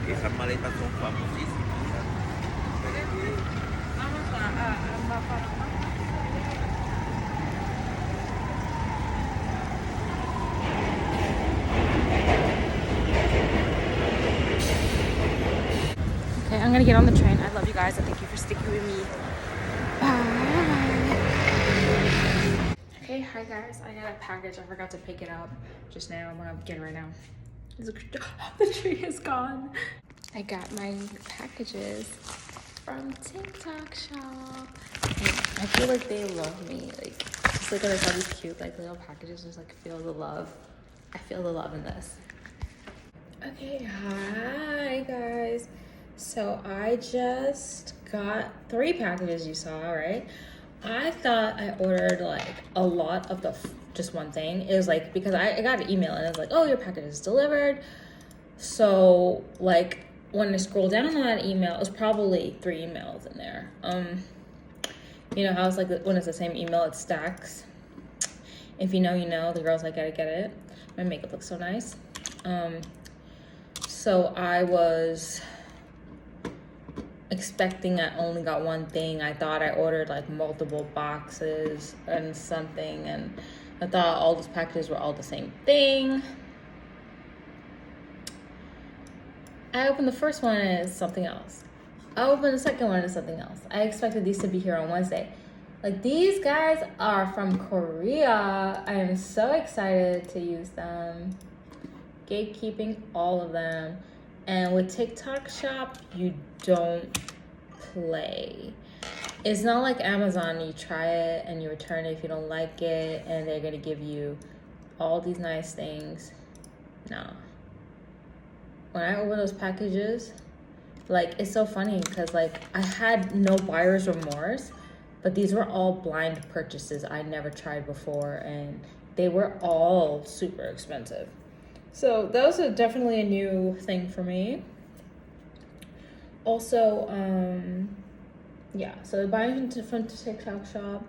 esas maletas son famosísimas. Okay, I'm gonna get on the train. I love you guys and thank you for sticking with me. Bye. Hey, hi guys. I got a package. I forgot to pick it up just now. I'm gonna get it right now. The tree is gone. I got my packages from TikTok shop. And I feel like they love me. Like, just look at this, all these cute like little packages. Just like feel the love. I feel the love in this. Okay, hi guys. So I just got 3 packages you saw, right? I thought I ordered like a lot of the just one thing. It was like because I got an email and it was like, oh, your package is delivered. So like when I scroll down on that email, it was probably 3 emails in there. You know how it's like when it's the same email, it stacks. If you know, you know. The girls like, gotta get it. My makeup looks so nice. So I was expecting I only got one thing. I thought I ordered like multiple boxes and something, and I thought all those packages were all the same thing. I opened the first one and it's something else. I opened the second one and it's something else. I expected these to be here on Wednesday. Like, these guys are from Korea. I am so excited to use them. Gatekeeping all of them. And with TikTok shop, you don't play. It's not like Amazon. You try it and you return it if you don't like it, and they're gonna give you all these nice things. No. When I open those packages, like, it's so funny because like I had no buyer's remorse, but these were all blind purchases I never tried before, and they were all super expensive. So that was definitely a new thing for me. Also, yeah, so buying from TikTok shop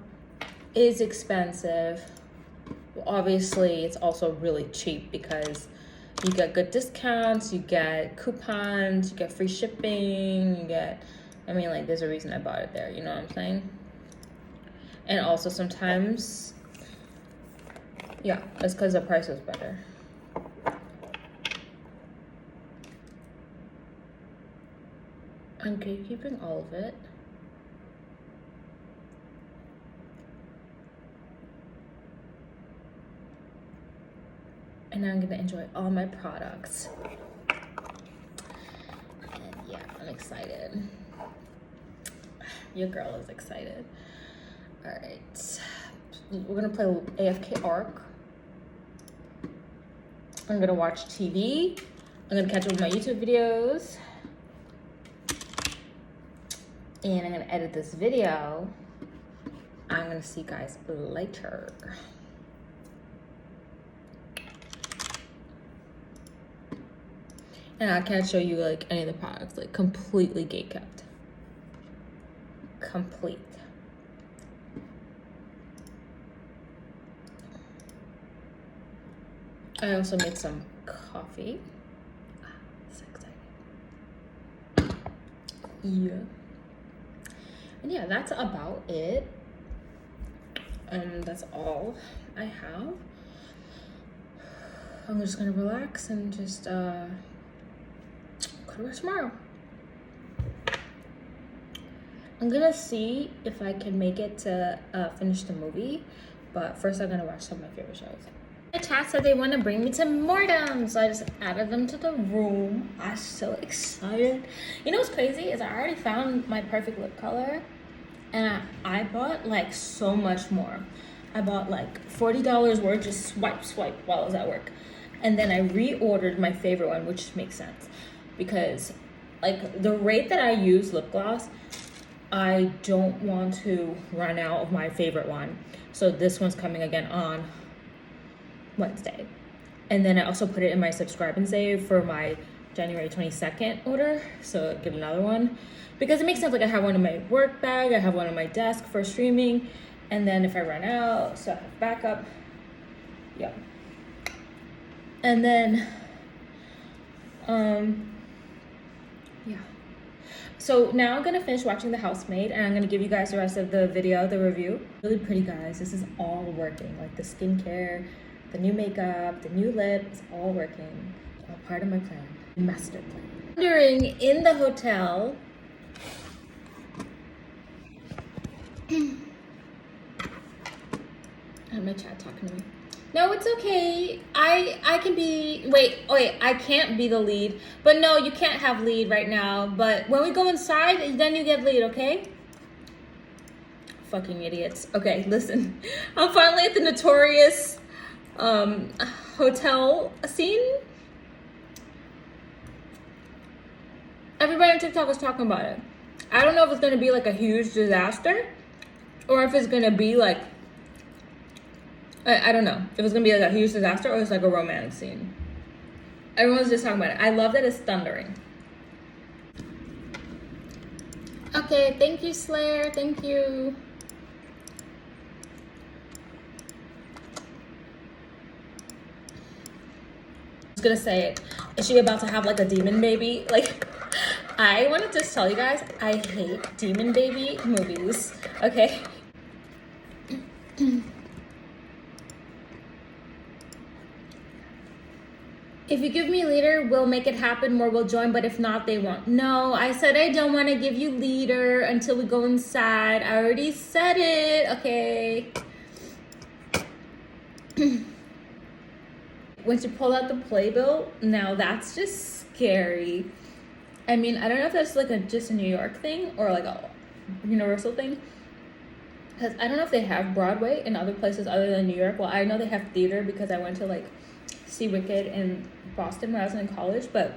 is expensive. Obviously, it's also really cheap because you get good discounts, you get coupons, you get free shipping, you get, I mean, like, there's a reason I bought it there, you know what I'm saying? And also sometimes, yeah, it's because the price was better. I'm gatekeeping all of it. and I'm gonna enjoy all my products. And yeah, I'm excited. Your girl is excited. All right, we're gonna play AFK Arc. I'm gonna watch TV. I'm gonna catch up with my YouTube videos. And I'm gonna edit this video. I'm gonna see you guys later. And I can't show you like any of the products, like completely gate kept. Complete. I also made some coffee. So excited. Yeah. And yeah, that's about it. That's all I have. I'm just gonna relax and just go to work tomorrow. I'm gonna see if I can make it to finish the movie, but first I'm gonna watch some of my favorite shows. The chat said they want to bring me to Mordom, so I just added them to the room. I'm so excited. You know what's crazy is I already found my perfect lip color, and I bought like so much more. I bought like $40 worth, just swipe while I was at work. And then I reordered my favorite one, which makes sense because like the rate that I use lip gloss, I don't want to run out of my favorite one. So this one's coming again on Wednesday. And then I also put it in my subscribe and save for my January 22nd order. So get another one because it makes sense. Like I have one in my work bag, I have one on my desk for streaming. And then if I run out, so I have backup. Yeah. And then, yeah. So now I'm gonna finish watching The Housemaid and I'm gonna give you guys the rest of the video, the review. Really pretty, guys. This is all working. Like the skincare, the new makeup, the new lip, it's all working. All part of my plan, master plan. Wandering in the hotel. My chat talking to me. No, it's okay. I can be, wait, I can't be the lead. But no, you can't have lead right now. But when we go inside, then you get lead, okay? Fucking idiots. Okay, listen. I'm finally at the notorious hotel scene. Everybody on TikTok was talking about it. I don't know if it's gonna be like a huge disaster or if it's gonna be like, I don't know if it's gonna be like a huge disaster or it's like a romantic scene. Everyone's just talking about it. I love that it's thundering. Okay, thank you, Slayer. Thank you. I was gonna say it. Is she about to have like a demon baby? Like, I wanted to tell you guys, I hate demon baby movies. Okay. If you give me leader, we'll make it happen, more will join, but if not, they won't. No, I said I don't want to give you leader until we go inside. I already said it, okay? When she pulled out the playbill, now that's just scary. I mean, I don't know if that's like just a New York thing or like a universal thing. Because I don't know if they have Broadway in other places other than New York. Well, I know they have theater because I went to like see Wicked in Boston when I was in college, but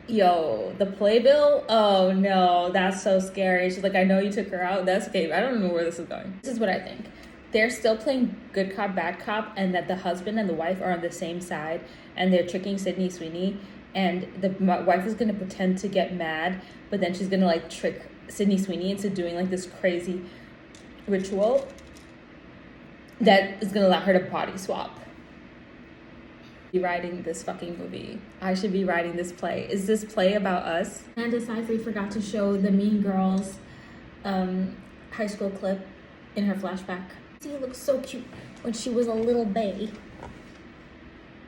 yo, the playbill, oh no, that's so scary. She's like, I know you took her out. That's okay. I don't know where this is going. This is what I think. They're still playing good cop, bad cop, and that the husband and the wife are on the same side, and they're tricking Sydney Sweeney, and the wife is gonna pretend to get mad, but then she's gonna like trick Sydney Sweeney into doing like this crazy ritual that is gonna allow her to body swap. Be writing this fucking movie. I should be writing this play. Is this play about us? Candace Ivory forgot to show the Mean Girls high school clip in her flashback. She looked so cute when she was a little bae.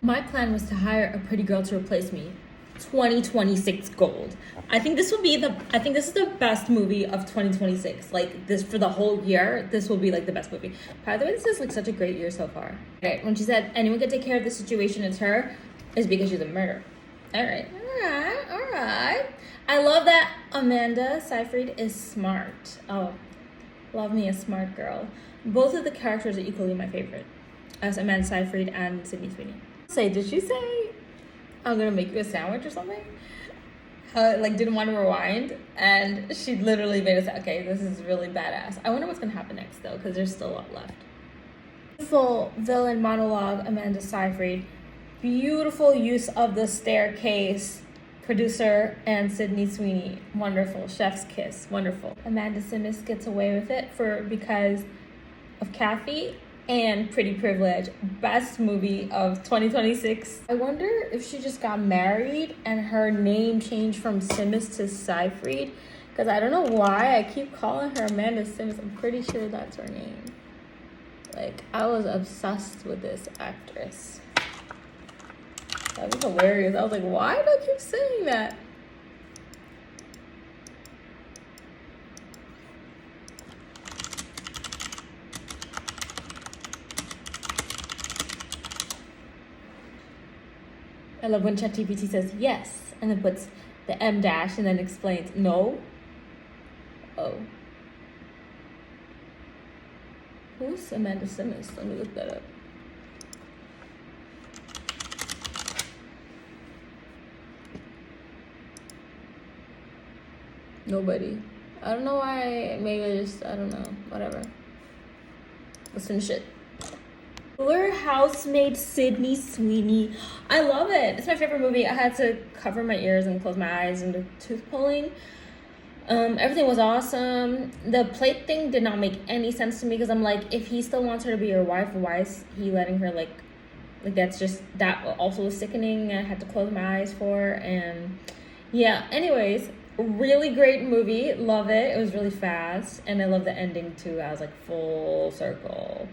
My plan was to hire a pretty girl to replace me. 2026 gold. I think this is the best movie of 2026. Like this for the whole year, this will be like the best movie. By the way, this is like such a great year so far. Okay, when she said anyone can take care of the situation, it's her, is because she's a murderer. All right. I love that Amanda Seyfried is smart. Oh, love me a smart girl. Both of the characters are equally my favorite, as Amanda Seyfried and Sydney Sweeney. Did she say, I'm gonna make you a sandwich or something? Like didn't want to rewind, and she literally made us. Okay, this is really badass. I wonder what's gonna happen next though, because there's still a lot left. Beautiful villain monologue, Amanda Seyfried. Beautiful use of the staircase. Producer and Sydney Sweeney, wonderful. Chef's kiss, wonderful. Amanda Simmons gets away with it because of Kathy and Pretty Privilege. Best movie of 2026. I wonder if she just got married and her name changed from Simmons to Seyfried, because I don't know why I keep calling her Amanda Simmons. I'm pretty sure that's her name. Like, I was obsessed with this actress. That was hilarious. I was like, why do I keep saying that? I love when ChatGPT says yes and then puts the M dash and then explains no. Oh. Who's Amanda Simmons? Let me look that up. Nobody. I don't know why. Maybe I don't know. Whatever. Listen to shit. Killer Housemaid Sydney Sweeney. I love it. It's my favorite movie. I had to cover my ears and close my eyes and do tooth pulling. Everything was awesome. The plate thing did not make any sense to me, because I'm like, if he still wants her to be your wife, why is he letting her like that's just, that also was sickening. I had to close my eyes for, and yeah, anyways, really great movie. Love it. It was really fast, and I love the ending too. I was like, full circle.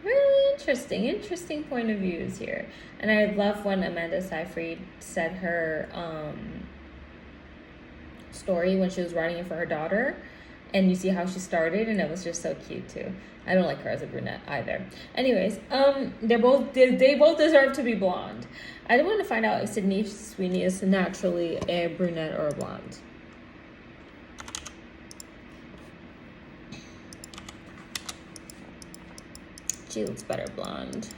Really interesting point of views here. And I love when Amanda Seyfried said her story when she was writing it for her daughter, and you see how she started, and it was just so cute too. I don't like her as a brunette either. Anyways, they both deserve to be blonde. I want to find out if Sydney Sweeney is naturally a brunette or a blonde. She looks better blonde.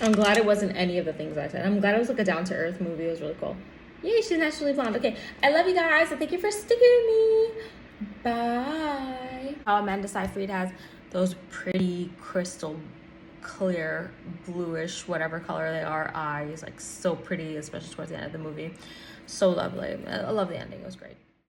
I'm glad it wasn't any of the things I said. I'm glad it was like a down-to-earth movie. It was really cool. Yay, she's naturally blonde. Okay, I love you guys, and thank you for sticking with me. Bye. How Amanda Seyfried has those pretty crystal clear, bluish, whatever color they are, eyes. Like, so pretty, especially towards the end of the movie. So lovely. I love the ending. It was great.